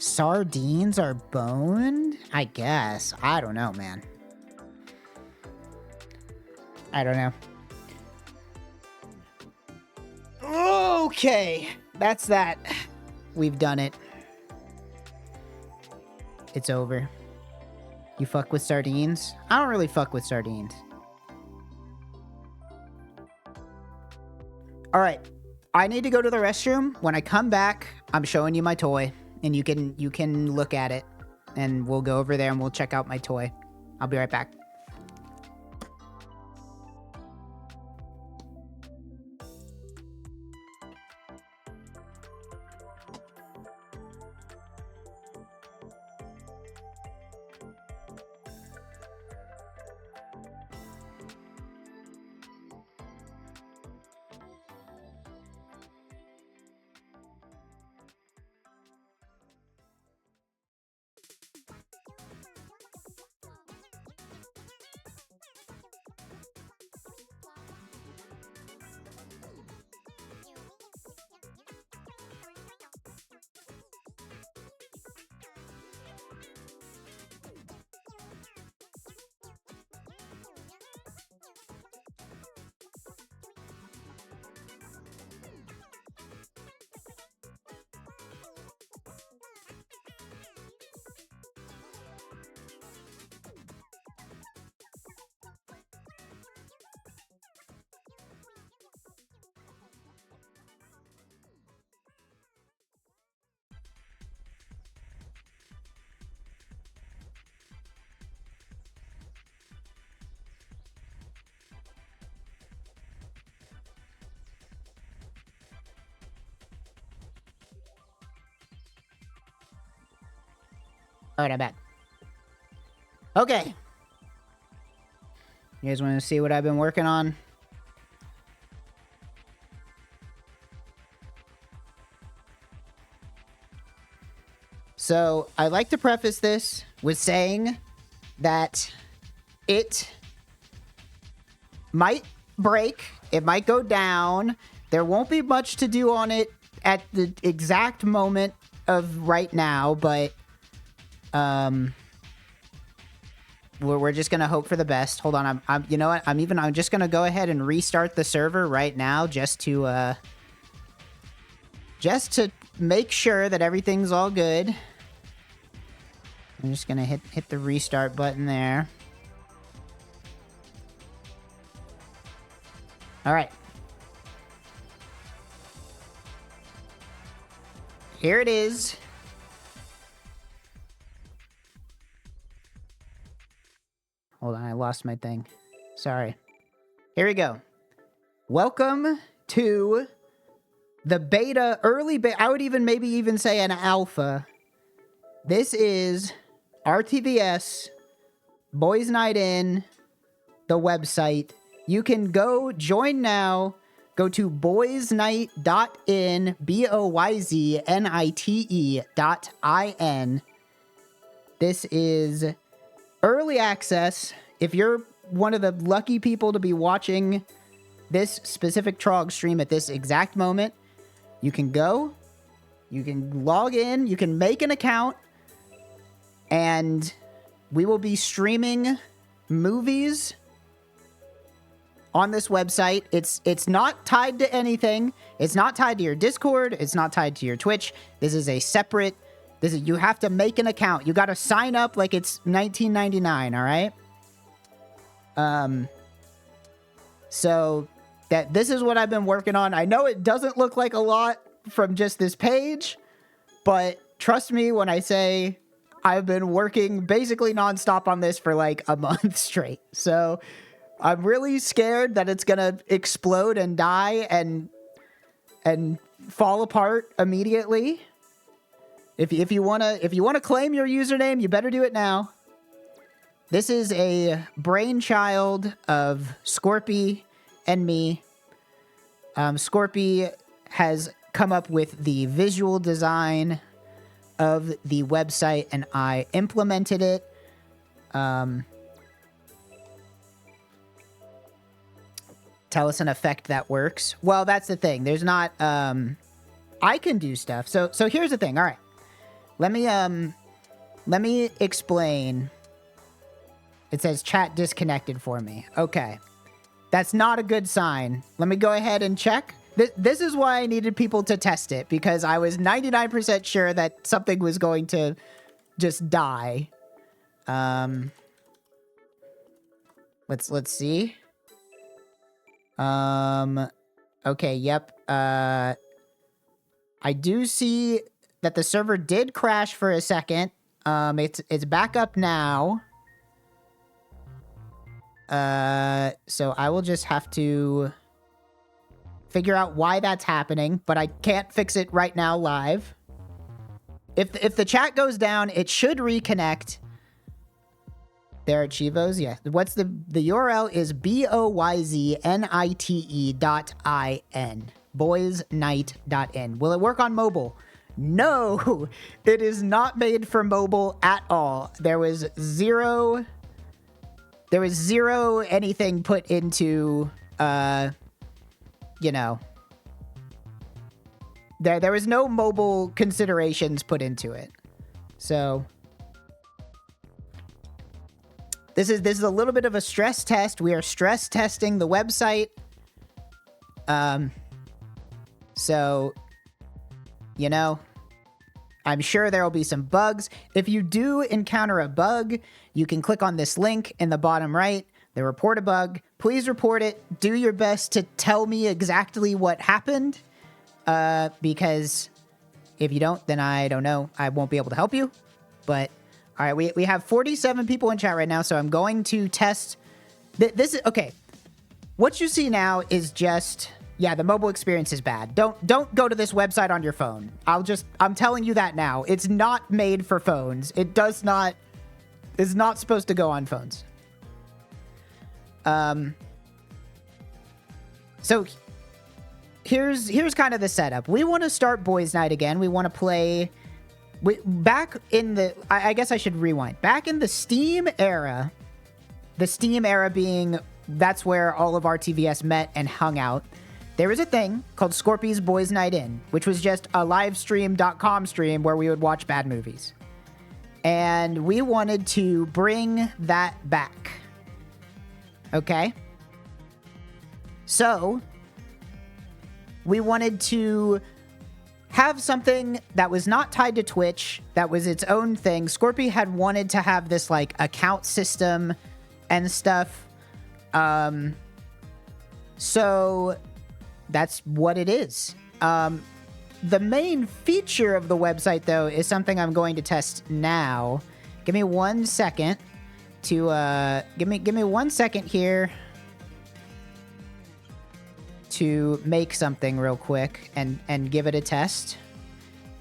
Sardines are boned? I guess. I don't know, man. I don't know. Okay. That's that. We've done it. It's over. You fuck with sardines? I don't really fuck with sardines. All right. I need to go to the restroom. When I come back, I'm showing you my toy. And you can look at it, and we'll go over there and we'll check out my toy. I'll be right back. All right, I'm back. Okay. You guys want to see what I've been working on? So, I like to preface this with saying that it might break, it might go down, there won't be much to do on it at the exact moment of right now, but we're just gonna hope for the best. Hold on, I'm you know what? I'm just gonna go ahead and restart the server right now just to make sure that everything's all good. I'm just gonna hit the restart button there. All right. Here it is. Hold on, I lost my thing. Sorry. Here we go. Welcome to the beta, early beta. I would maybe even say an alpha. This is RTVS, Boys Night In, the website. You can go join now. Go to boysnight.in, BOYZNITE.IN. This is early access. If you're one of the lucky people to be watching this specific Trog stream at this exact moment, you can go, you can log in, you can make an account, and we will be streaming movies on this website. It's not tied to anything. It's not tied to your Discord. It's not tied to your Twitch. This is a separate... you have to make an account. You got to sign up like it's 1999, all right? So this is what I've been working on. I know it doesn't look like a lot from just this page, but trust me when I say I've been working basically nonstop on this for like a month straight. So I'm really scared that it's gonna explode and die and fall apart immediately. If you wanna claim your username, you better do it now. This is a brainchild of Scorpy and me. Scorpy has come up with the visual design of the website, and I implemented it. Tell us an effect that works. Well, that's the thing. There's not, I can do stuff. So here's the thing. All right. Let me explain. It says chat disconnected for me. Okay. That's not a good sign. Let me go ahead and check. This is why I needed people to test it, because I was 99% sure that something was going to just die. Let's see. Okay, yep. I do see that the server did crash for a second. It's back up now. So I will just have to figure out why that's happening, but I can't fix it right now live. If the chat goes down, it should reconnect. There are Chivos, yeah. What's the URL is BOYZNITE.IN. Boysnight.in. Will it work on mobile? No, it is not made for mobile at all. There was zero anything put into, you know, there was no mobile considerations put into it. So this is a little bit of a stress test. We are stress testing the website. So, you know, I'm sure there will be some bugs. If you do encounter a bug, you can click on this link in the bottom right, the report a bug. Please report it. Do your best to tell me exactly what happened, because if you don't, then I don't know. I won't be able to help you. But, all right, we have 47 people in chat right now, so I'm going to test. This is, okay, what you see now is just Yeah, the mobile experience is bad. Don't go to this website on your phone. I'm telling you that now. It's not made for phones. It's not supposed to go on phones. So here's kind of the setup. We want to start Boys Night again. We want to play back in the I guess I should rewind. Back in the Steam era, being that's where all of RTVS met and hung out. There was a thing called Scorpy's Boys Night In, which was just a livestream.com stream where we would watch bad movies. And we wanted to bring that back. Okay? So, we wanted to have something that was not tied to Twitch, that was its own thing. Scorpy had wanted to have this, like, account system and stuff. So, that's what it is. The main feature of the website, though, is something I'm going to test now. Give me 1 second to, give me 1 second here to make something real quick and give it a test.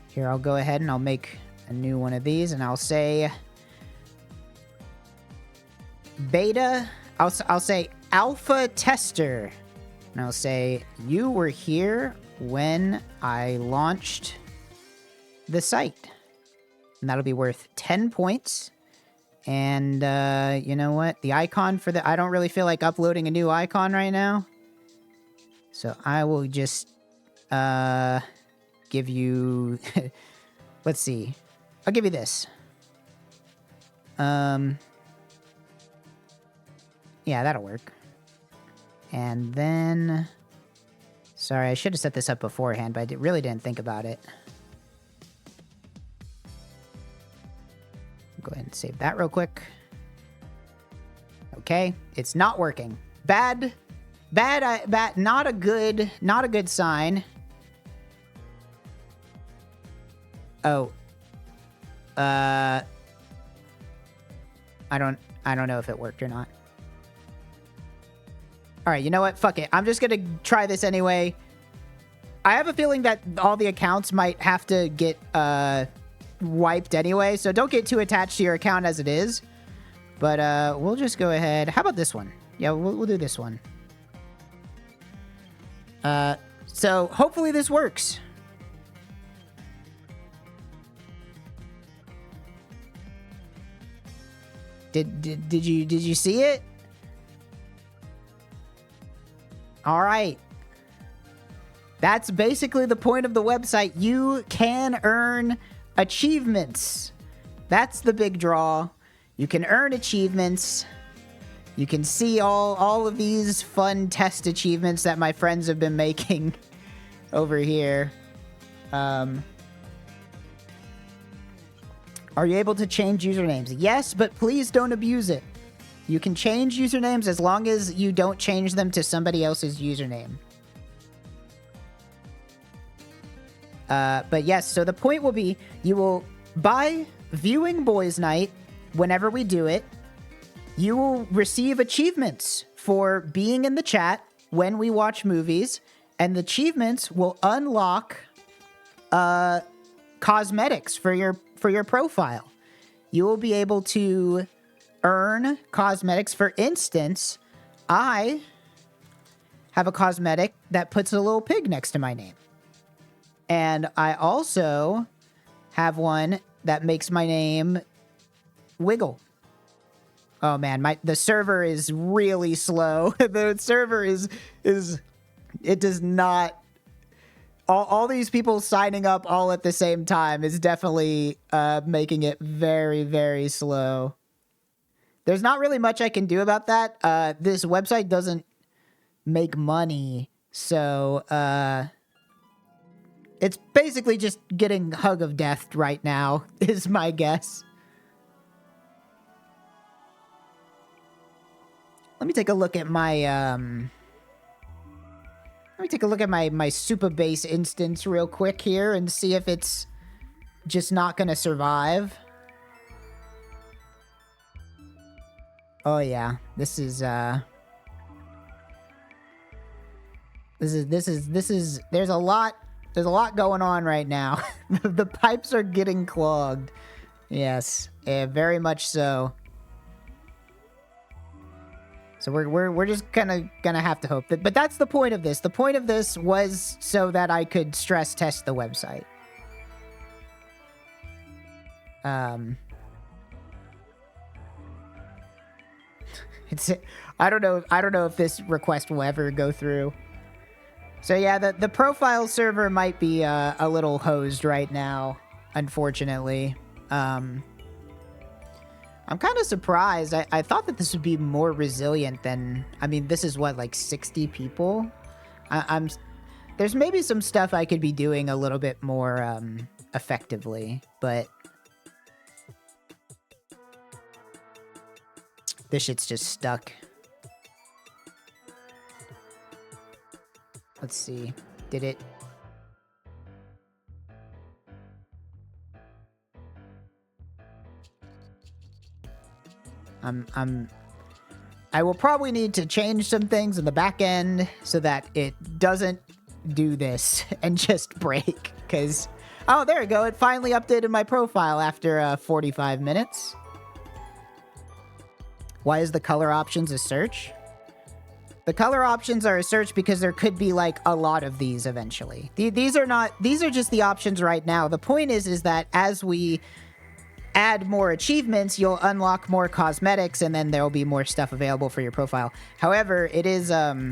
Here, I'll go ahead and I'll make a new one of these, and I'll say beta, I'll say alpha tester, and I'll say you were here when I launched the site, and that'll be worth 10 points. And you know what, the icon for I don't really feel like uploading a new icon right now, so I will just give you let's see, I'll give you this. Yeah, that'll work. And then, sorry, I should have set this up beforehand, but I really didn't think about it. Go ahead and save that real quick. Okay, it's not working. Bad, not a good sign. Oh. I don't know if it worked or not. All right, you know what? Fuck it. I'm just going to try this anyway. I have a feeling that all the accounts might have to get wiped anyway, so don't get too attached to your account as it is. But we'll just go ahead. How about this one? Yeah, we'll do this one. So hopefully this works. Did you see it? All right. That's basically the point of the website. You can earn achievements. That's the big draw. You can earn achievements. You can see all of these fun test achievements that my friends have been making over here. Are you able to change usernames? Yes, but please don't abuse it. You can change usernames as long as you don't change them to somebody else's username. But yes, so the point will be, you will, by viewing Boys Night, whenever we do it, you will receive achievements for being in the chat when we watch movies, and the achievements will unlock cosmetics for your profile. You will be able to earn cosmetics. For instance, I have a cosmetic that puts a little pig next to my name. And I also have one that makes my name wiggle. Oh man, the server is really slow. The server is it does not, all these people signing up all at the same time is definitely making it very, very slow. There's not really much I can do about that. This website doesn't make money, so it's basically just getting hug of death right now, is my guess. Let me take a look at my my super base instance real quick here and see if it's just not gonna survive. Oh yeah, this is There's a lot going on right now. The pipes are getting clogged. Yes, very much so. So we're just gonna have to hope that, but that's the point of this. The point of this was so that I could stress test the website. I don't know if this request will ever go through. So yeah, the profile server might be a little hosed right now, unfortunately. I'm kind of surprised. I thought that this would be more resilient than... I mean, this is what, like 60 people? There's maybe some stuff I could be doing a little bit more effectively, but... This shit's just stuck. Let's see. Did it... I will probably need to change some things in the back end so that it doesn't do this and just break, because... Oh, there we go. It finally updated my profile after 45 minutes. Why is the color options a search? The color options are a search because there could be, like, a lot of these eventually. These are just the options right now. The point is that as we add more achievements, you'll unlock more cosmetics, and then there'll be more stuff available for your profile. However, it is, the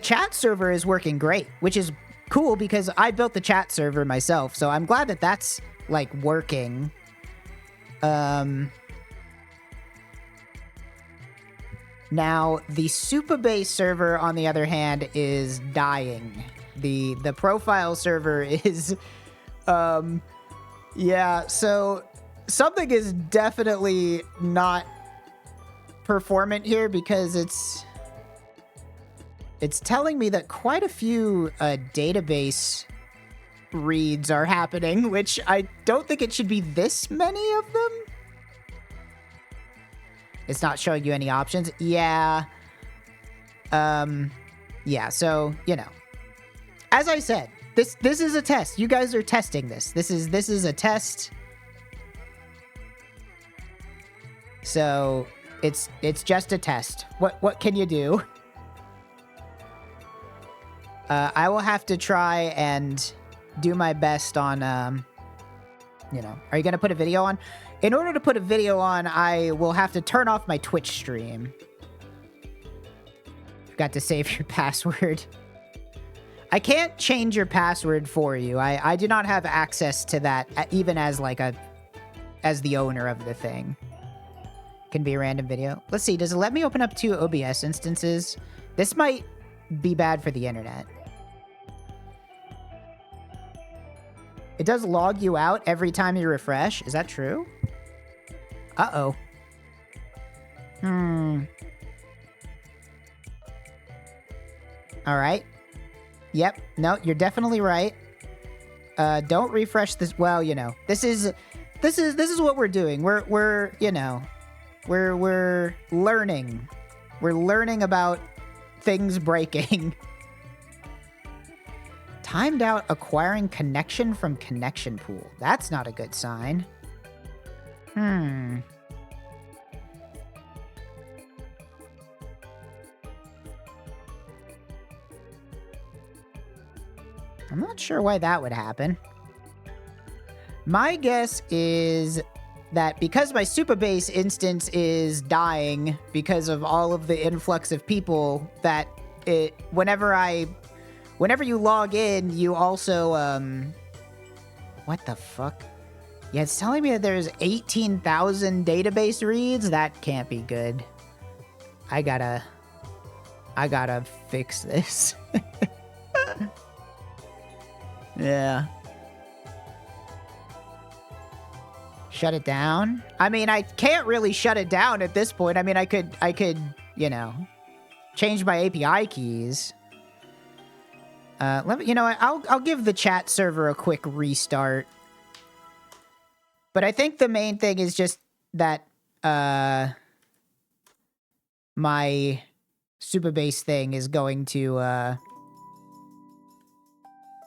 chat server is working great, which is cool because I built the chat server myself, so I'm glad that that's, like, working. Now, the Supabase server, on the other hand, is dying. The profile server is, yeah, so something is definitely not performant here because it's telling me that quite a few database reads are happening, which I don't think it should be this many of them. It's not showing you any options. Yeah. Yeah, so, you know. As I said, this is a test. You guys are testing this. This is a test. So, it's just a test. What can you do? I will have to try and do my best on, you know. Are you going to put a video on? In order to put a video on, I will have to turn off my Twitch stream. Got to save your password. I can't change your password for you. I do not have access to that, even as like as the owner of the thing. Can be a random video. Let's see, does it let me open up 2 OBS instances? This might be bad for the internet. It does log you out every time you refresh. Is that true? Uh-oh. Alright. Yep. No, you're definitely right. Don't refresh this. Well, you know, this is what we're doing. We're you know, we're learning. We're learning about things breaking. Timed out acquiring connection from connection pool. That's not a good sign. I'm not sure why that would happen. My guess is that because my Supabase instance is dying because of all of the influx of people, that whenever you log in, you also, what the fuck? Yeah, it's telling me that there's 18,000 database reads. That can't be good. I gotta fix this. Yeah. Shut it down? I mean, I can't really shut it down at this point. I mean, I could, you know, change my API keys. Let me, you know what, I'll give the chat server a quick restart. But I think the main thing is just that, my Supabase thing is going to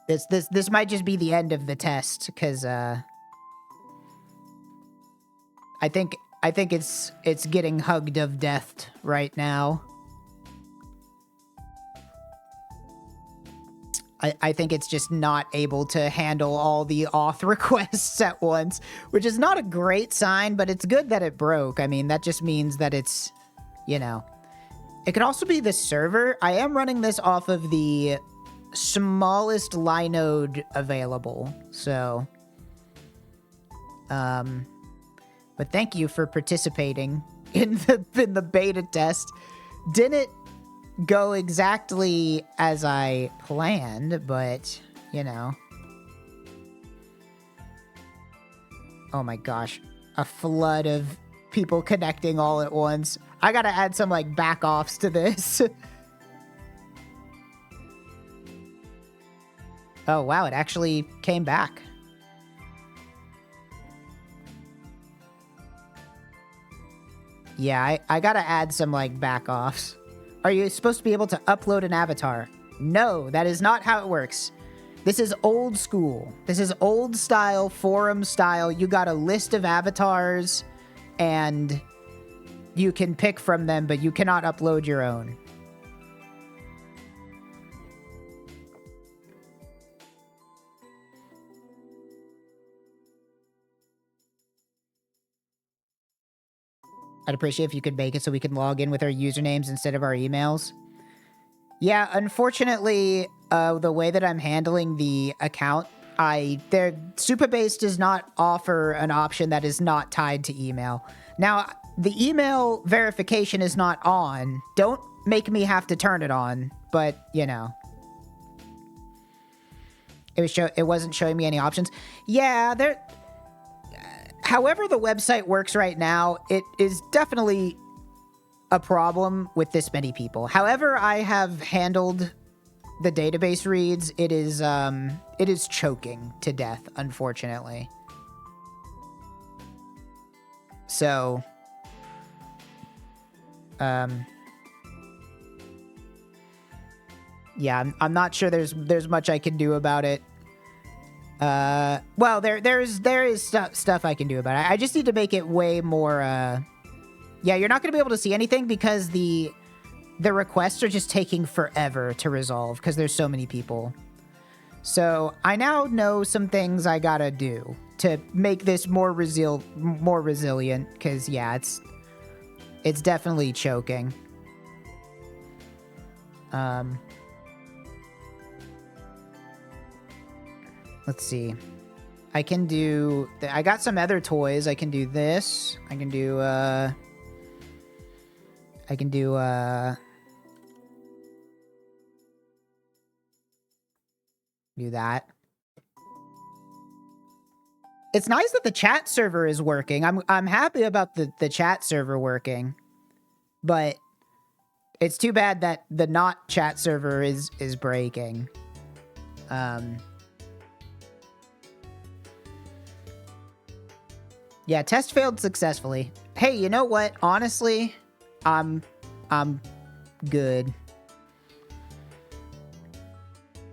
this might just be the end of the test, because I think it's getting hugged of death right now. I think it's just not able to handle all the auth requests at once, which is not a great sign, but it's good that it broke. I mean, that just means that it's, you know. It could also be the server. I am running this off of the smallest linode available, so. But thank you for participating in the beta test. Didn't go exactly as I planned, but, you know. Oh my gosh. A flood of people connecting all at once. I gotta add some, like, back-offs to this. Oh, wow, it actually came back. Yeah, I gotta add some, like, back-offs. Are you supposed to be able to upload an avatar? No, that is not how it works. This is old school. This is old style, forum style. You got a list of avatars, and you can pick from them, but you cannot upload your own. I'd appreciate if you could make it so we can log in with our usernames instead of our emails. Yeah, unfortunately, the way that I'm handling the account, Supabase does not offer an option that is not tied to email. Now, the email verification is not on. Don't make me have to turn it on, but, you know. It wasn't showing me any options. Yeah, however the website works right now, it is definitely a problem with this many people. However I have handled the database reads, it is choking to death, unfortunately. So, yeah, I'm not sure there's much I can do about it. Well, there is stuff I can do about it. I just need to make it way more, yeah, you're not going to be able to see anything because the requests are just taking forever to resolve because there's so many people. So I now know some things I gotta do to make this more resilient, because, yeah, it's definitely choking. Let's see. I can do... I got some other toys. I can do this. I can do that. It's nice that the chat server is working. I'm happy about the chat server working. But it's too bad that the not chat server is breaking. Yeah, test failed successfully. Hey, you know what? Honestly, I'm good.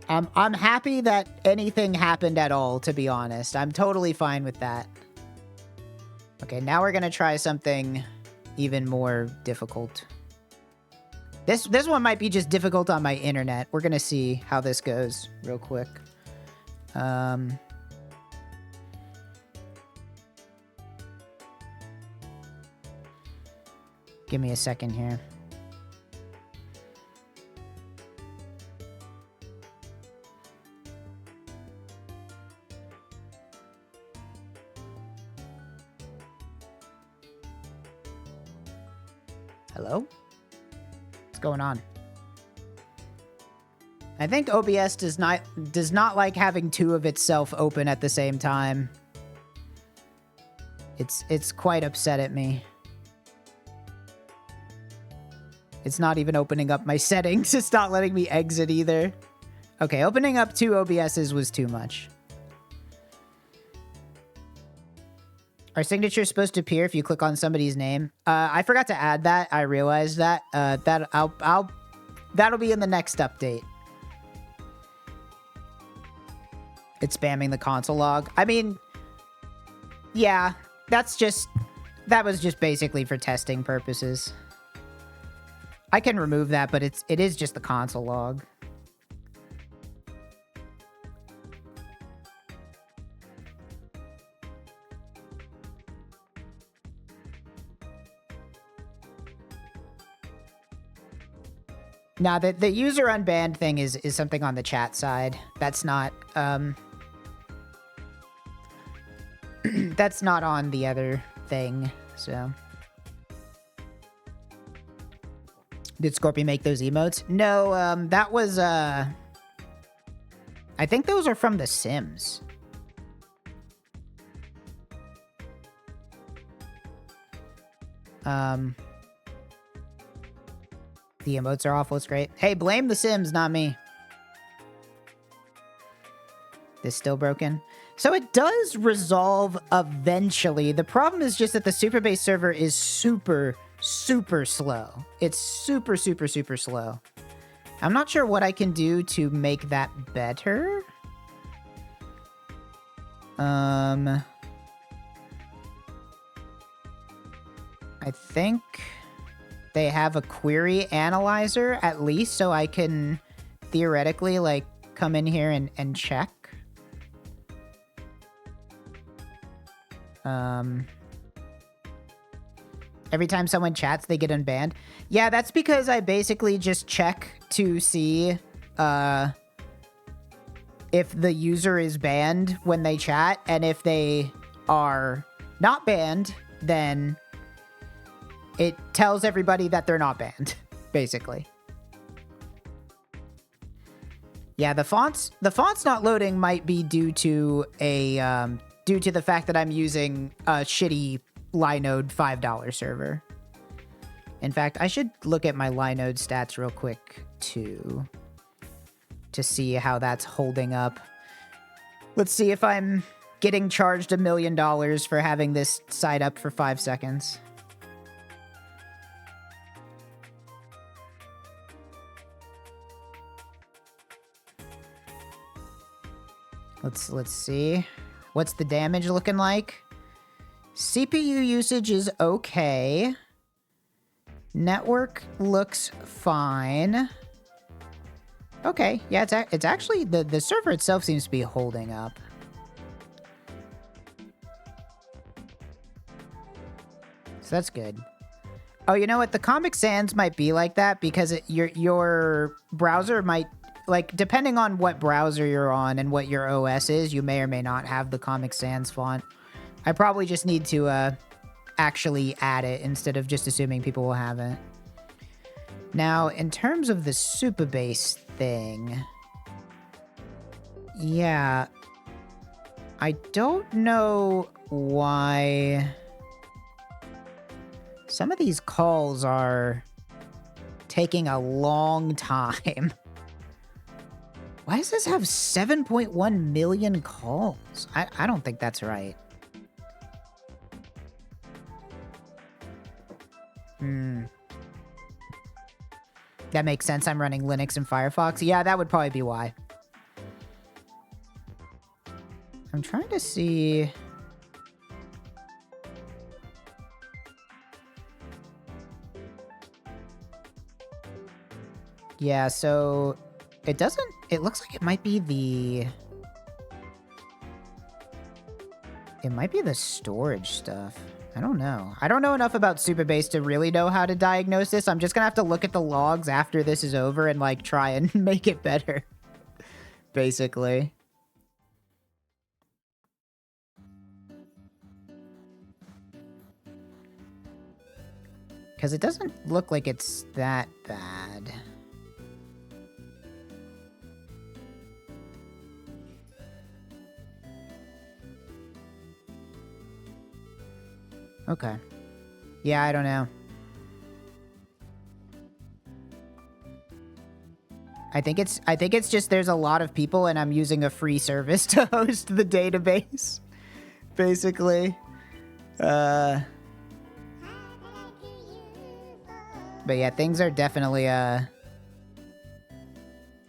I'm happy that anything happened at all, to be honest. I'm totally fine with that. Okay, now we're gonna try something even more difficult. This one might be just difficult on my internet. We're gonna see how this goes real quick. Give me a second here. Hello? What's going on? I think OBS does not like having two of itself open at the same time. It's quite upset at me. It's not even opening up my settings. It's not letting me exit either. Okay, opening up two OBSs was too much. Our signature is supposed to appear if you click on somebody's name. I forgot to add that. I realized that. That'll be in the next update. It's spamming the console log. I mean, yeah, that was just basically for testing purposes. I can remove that, but it is just the console log. Now, the user unbanned thing is something on the chat side. That's not, that's not on the other thing, so. Did Scorpion make those emotes? No, that was, I think those are from The Sims. The emotes are awful, it's great. Hey, blame The Sims, not me. This still broken? So it does resolve eventually. The problem is just that the Superbase server is super, super slow. It's super, super, super slow. I'm not sure what I can do to make that better. I think they have a query analyzer at least, so I can theoretically like come in here and check. Every time someone chats, they get unbanned. Yeah, that's because I basically just check to see if the user is banned when they chat, and if they are not banned, then it tells everybody that they're not banned, basically. Yeah, the fonts not loading might be due to the fact that I'm using a shitty Linode $5 server. In fact, I should look at my Linode stats real quick too, to see how that's holding up. Let's see if I'm getting charged $1 million for having this site up for 5 seconds. Let's see. What's the damage looking like? CPU usage is okay. Network looks fine. Okay, yeah, it's actually, the server itself seems to be holding up. So that's good. Oh, you know what? The Comic Sans might be like that because your browser might, like, depending on what browser you're on and what your OS is, you may or may not have the Comic Sans font. I probably just need to actually add it instead of just assuming people will have it. Now, in terms of the Superbase thing, yeah, I don't know why some of these calls are taking a long time. Why does this have 7.1 million calls? I don't think that's right. That makes sense. I'm running Linux and Firefox. Yeah, that would probably be why. I'm trying to see. Yeah, so it doesn't, it looks like it might be the storage stuff. I don't know. I don't know enough about Superbase to really know how to diagnose this. I'm just gonna have to look at the logs after this is over and like try and make it better, basically. Because it doesn't look like it's that bad. Okay. Yeah, I don't know. I think it's just there's a lot of people and I'm using a free service to host the database, basically. But yeah, things are definitely,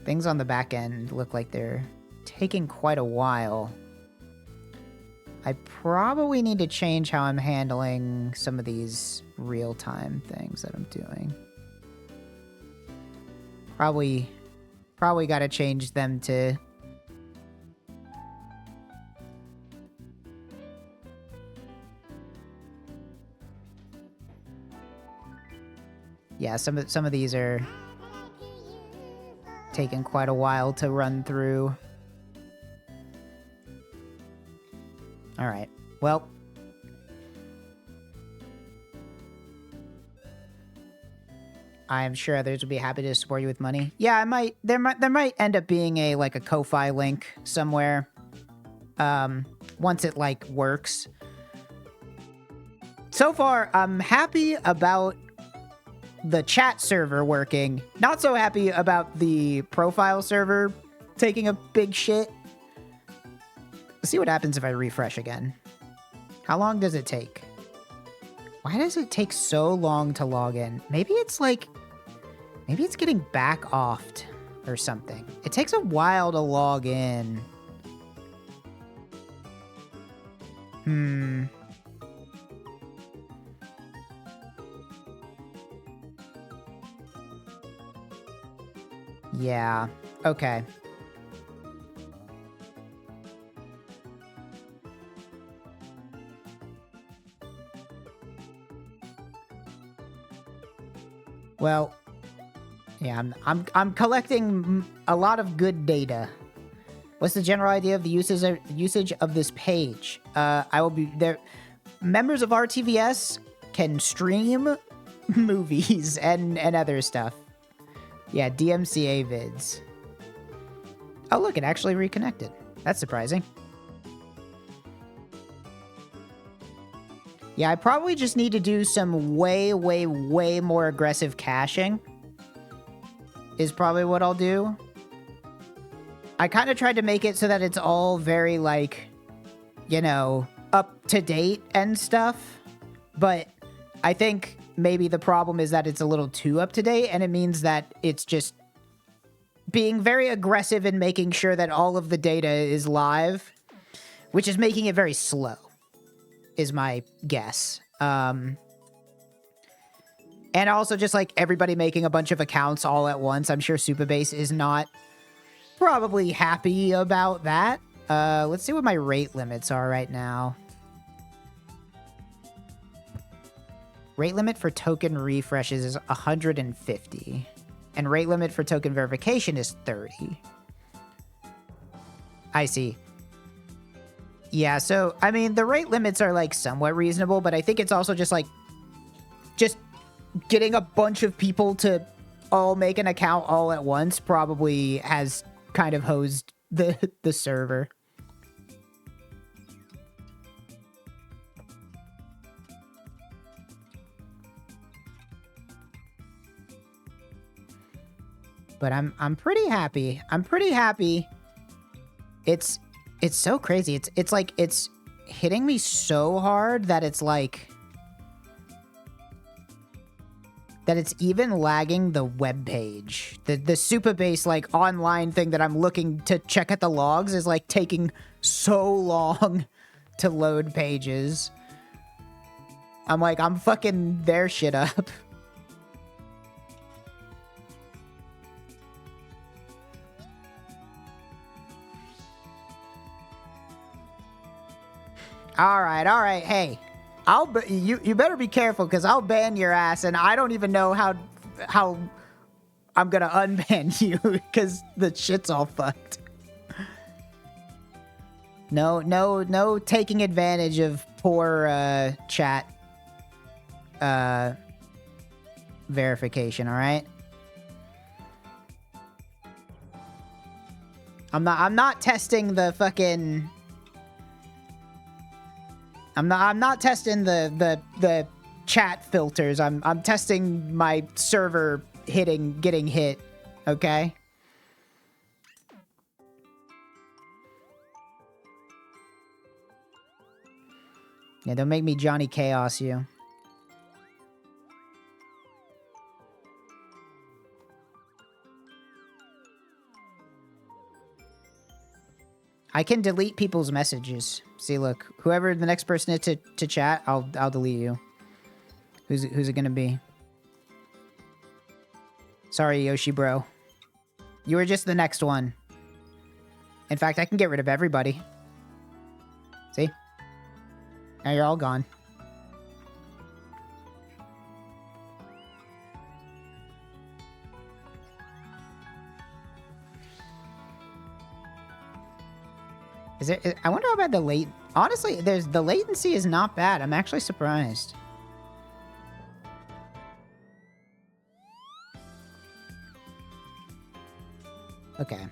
things on the back end look like they're taking quite a while. I probably need to change how I'm handling some of these real-time things that I'm doing. Probably got to change them to... Yeah, some of these are taking quite a while to run through. All right. Well, I'm sure others would be happy to support you with money. Yeah, I might. There might end up being a like a Ko-fi link somewhere. Once it like works. So far, I'm happy about the chat server working. Not so happy about the profile server taking a big shit. Let's see what happens if I refresh again. How long does it take? Why does it take so long to log in? Maybe it's getting back offed or something. It takes a while to log in. Yeah, okay. Well, yeah, I'm collecting a lot of good data. What's the general idea of the usage of this page? I will be there. Members of RTVS can stream movies and other stuff. Yeah, DMCA vids. Oh, look, it actually reconnected. That's surprising. Yeah, I probably just need to do some way more aggressive caching. Is probably what I'll do. I kind of tried to make it so that it's all very, like, you know, up to date and stuff. But I think maybe the problem is that it's a little too up to date, and it means that it's just being very aggressive in making sure that all of the data is live, which is making it very slow, is my guess. And also just like everybody making a bunch of accounts all at once. I'm sure Supabase is not probably happy about that. Let's see what my rate limits are right now. Rate limit for token refreshes is 150. And rate limit for token verification is 30. I see. Yeah, so, I mean, the rate limits are, like, somewhat reasonable, but I think it's also just, like, just getting a bunch of people to all make an account all at once probably has kind of hosed the server. But I'm pretty happy. I'm pretty happy. It's so crazy. It's like it's hitting me so hard that it's like that it's even lagging the web page. The Supabase like online thing that I'm looking to check at the logs is like taking so long to load pages. I'm like, I'm fucking their shit up. All right. Hey, you better be careful because I'll ban your ass, and I don't even know how I'm gonna unban you because the shit's all fucked. No taking advantage of poor chat verification. All right. I'm not testing the fucking. I'm not testing the chat filters. I'm testing my server getting hit. Okay. Yeah, don't make me Johnny Chaos you. I can delete people's messages. See, look, whoever the next person is to chat, I'll delete you. Who's it gonna be? Sorry, Yoshi bro. You were just the next one. In fact, I can get rid of everybody. See? Now you're all gone. Is there? I wonder how bad the late. Honestly, the latency is not bad. I'm actually surprised. Okay.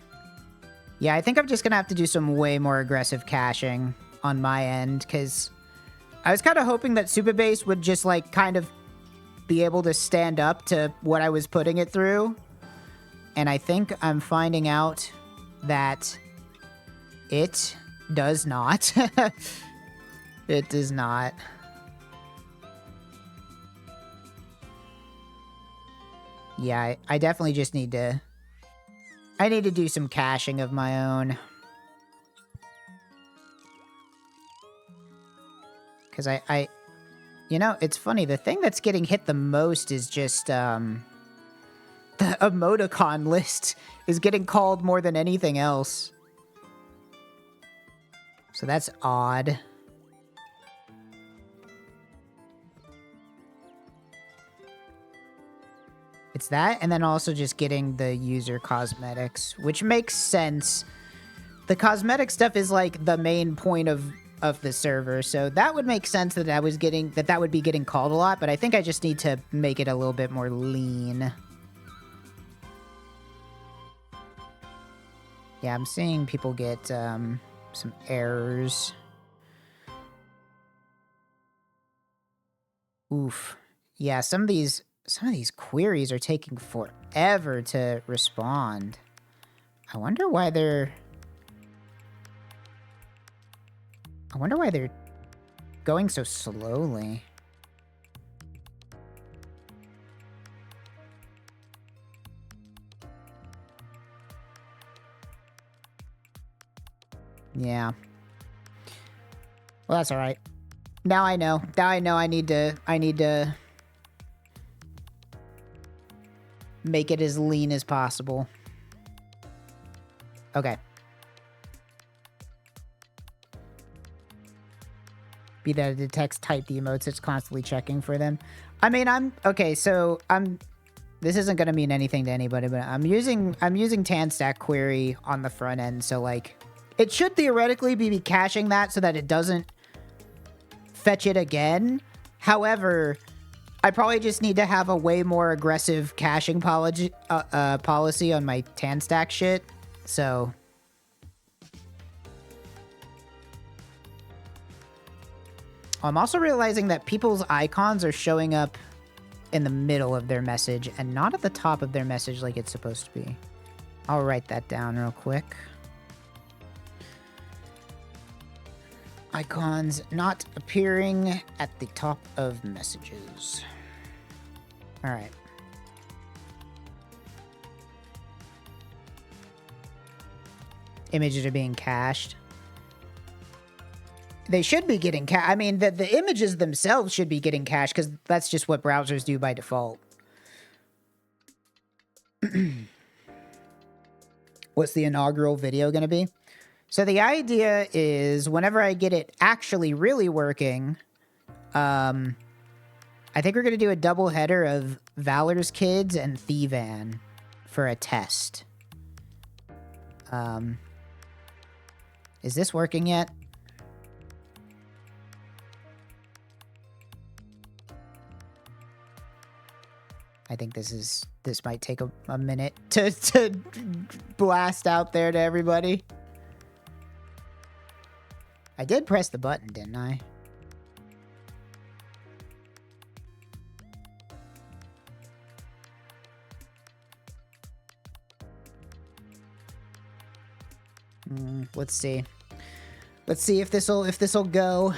Yeah, I think I'm just gonna have to do some way more aggressive caching on my end, because I was kind of hoping that Super Base would just, like, kind of be able to stand up to what I was putting it through. And I think I'm finding out that it does not. It does not. Yeah, I definitely just need to... I need to do some caching of my own. Because you know, it's funny. The thing that's getting hit the most is just, the emoticon list is getting called more than anything else. So that's odd. It's that, and then also just getting the user cosmetics, which makes sense. The cosmetic stuff is, like, the main point of the server, so that would make sense that that would be getting called a lot, but I think I just need to make it a little bit more lean. Yeah, I'm seeing people get, some errors. Oof. Yeah, some of these queries are taking forever to respond. I wonder why they're going so slowly. Yeah. Well, that's all right. Now I know. Now I know I need to make it as lean as possible. Okay. Be that it detects type the emotes, it's constantly checking for them. I mean, okay, so this isn't gonna mean anything to anybody, but I'm using TanStack query on the front end, so, like, it should theoretically be caching that so that it doesn't fetch it again. However, I probably just need to have a way more aggressive caching policy on my TanStack shit. So I'm also realizing that people's icons are showing up in the middle of their message and not at the top of their message like it's supposed to be. I'll write that down real quick. Icons not appearing at the top of messages. All right. Images are being cached. They should be getting cached. I mean, the images themselves should be getting cached because that's just what browsers do by default. What's the inaugural video going to be? So the idea is whenever I get it actually really working, I think we're going to do a double header of Valor's Kids and Thievan for a test. Is this working yet? I think this might take a minute to blast out there to everybody. I did press the button, didn't I? Let's see. Let's see if this'll go.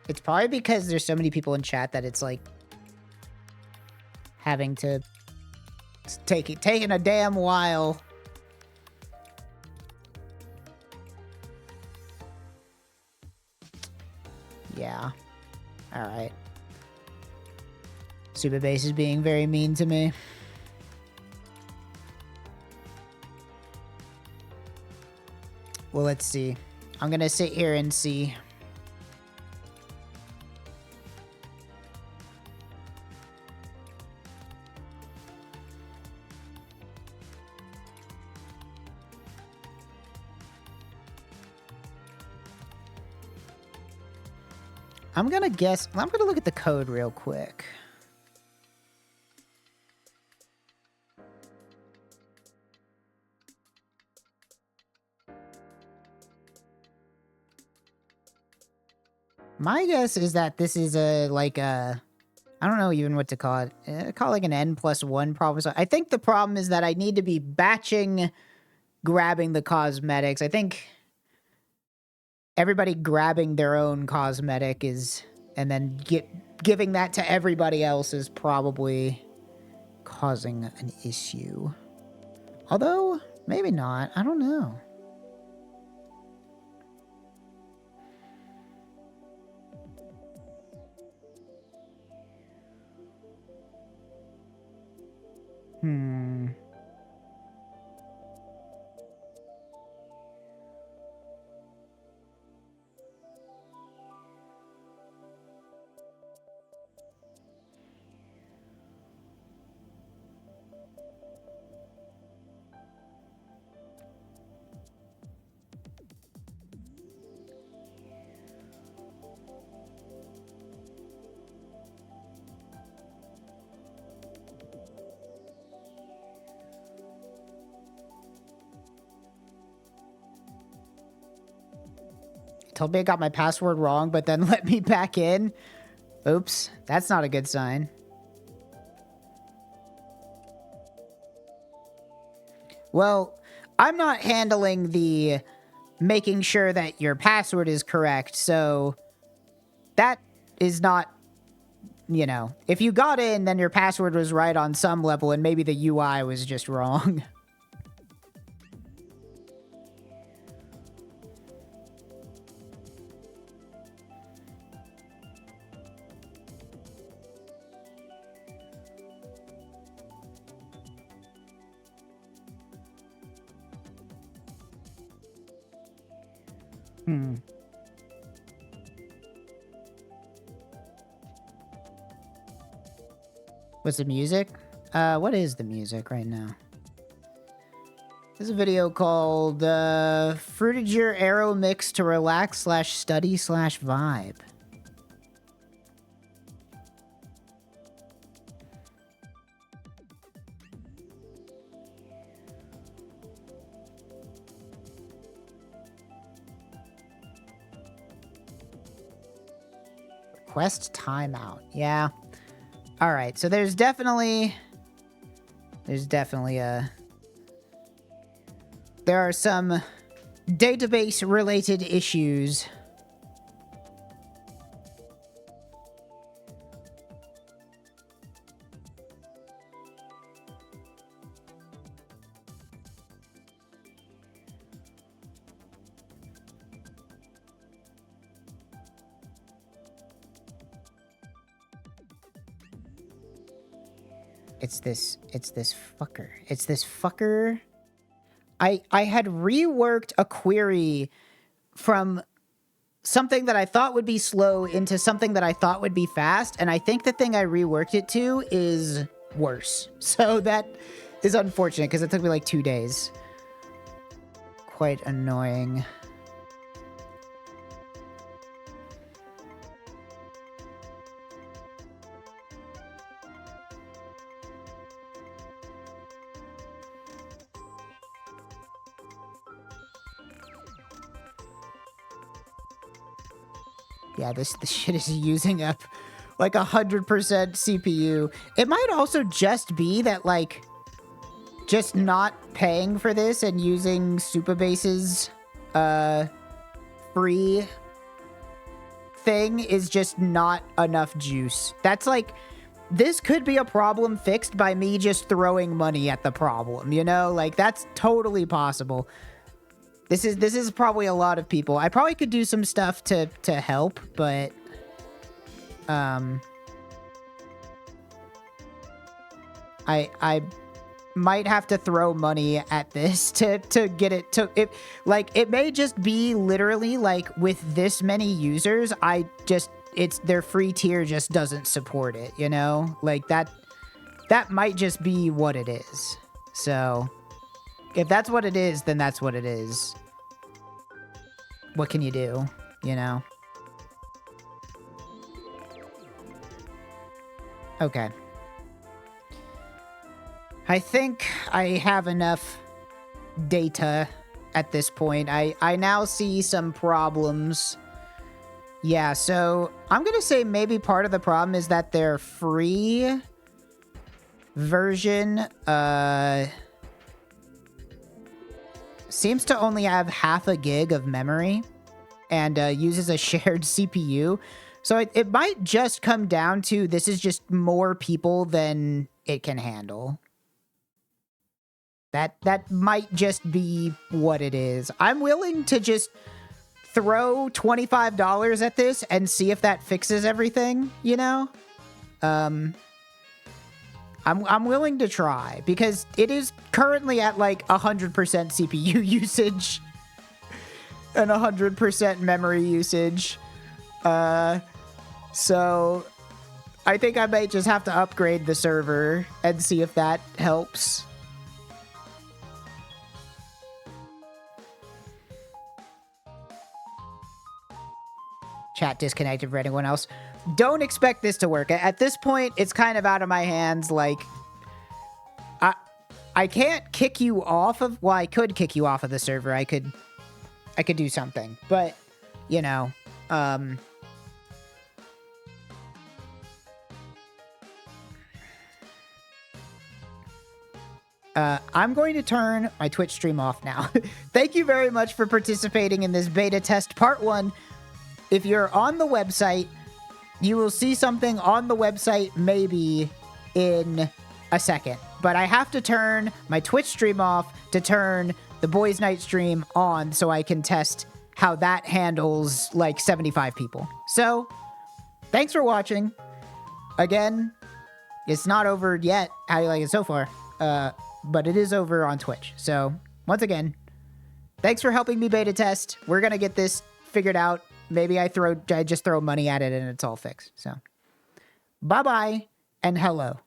It's probably because there's so many people in chat that it's like having to taking a damn while. Yeah. All right. Super Base is being very mean to me. Well, let's see. I'm gonna sit here and see. I'm gonna guess. I'm gonna look at the code real quick. My guess is that this is a, like a, I don't know even what to call it. Call it like an N+1 problem. So I think the problem is that I need to be batching grabbing the cosmetics. I think everybody grabbing their own cosmetic is, and then giving that to everybody else is probably causing an issue. Although, maybe not. I don't know. Told me I got my password wrong, but then let me back in. Oops, that's not a good sign. Well, I'm not handling the making sure that your password is correct, so that is not, you know, if you got in, then your password was right on some level, and maybe the UI was just wrong. What's the music? What is the music right now? There's a video called Fruitiger Aero Mix to Relax / Study / Vibe. Request timeout. Yeah. All right. So there's definitely a, there are some database related issues. It's this fucker. It's this fucker. I had reworked a query from something that I thought would be slow into something that I thought would be fast, and I think the thing I reworked it to is worse. So that is unfortunate because it took me like 2 days. Quite annoying. Yeah, this shit is using up like 100% CPU. It might also just be that, like, just not paying for this and using Supabase's free thing is just not enough juice. That's like, this could be a problem fixed by me just throwing money at the problem, you know? Like, that's totally possible. This is probably a lot of people. I probably could do some stuff to help, but I might have to throw money at this to get it to it. Like, it may just be literally like with this many users, it's their free tier just doesn't support it, you know? Like that might just be what it is. So if that's what it is, then that's what it is. What can you do, you know? Okay. I think I have enough data at this point. I now see some problems. Yeah, so I'm going to say maybe part of the problem is that their free version seems to only have half a gig of memory and uses a shared CPU. So it might just come down to this is just more people than it can handle. That might just be what it is. I'm willing to just throw $25 at this and see if that fixes everything, you know? I'm willing to try because it is currently at like 100% CPU usage and 100% memory usage. So I think I might just have to upgrade the server and see if that helps. Chat disconnected for anyone else. Don't expect this to work. At this point, it's kind of out of my hands. Like, I can't kick you off of... Well, I could kick you off of the server. I could do something. But, you know, I'm going to turn my Twitch stream off now. Thank you very much for participating in this beta test part 1. If you're on the website, you will see something on the website maybe in a second. But I have to turn my Twitch stream off to turn the Boys Night stream on so I can test how that handles like 75 people. So, thanks for watching. Again, it's not over yet. How do you like it so far? But it is over on Twitch. So, once again, thanks for helping me beta test. We're going to get this figured out. Maybe I just throw money at it and it's all fixed. So, bye-bye and hello.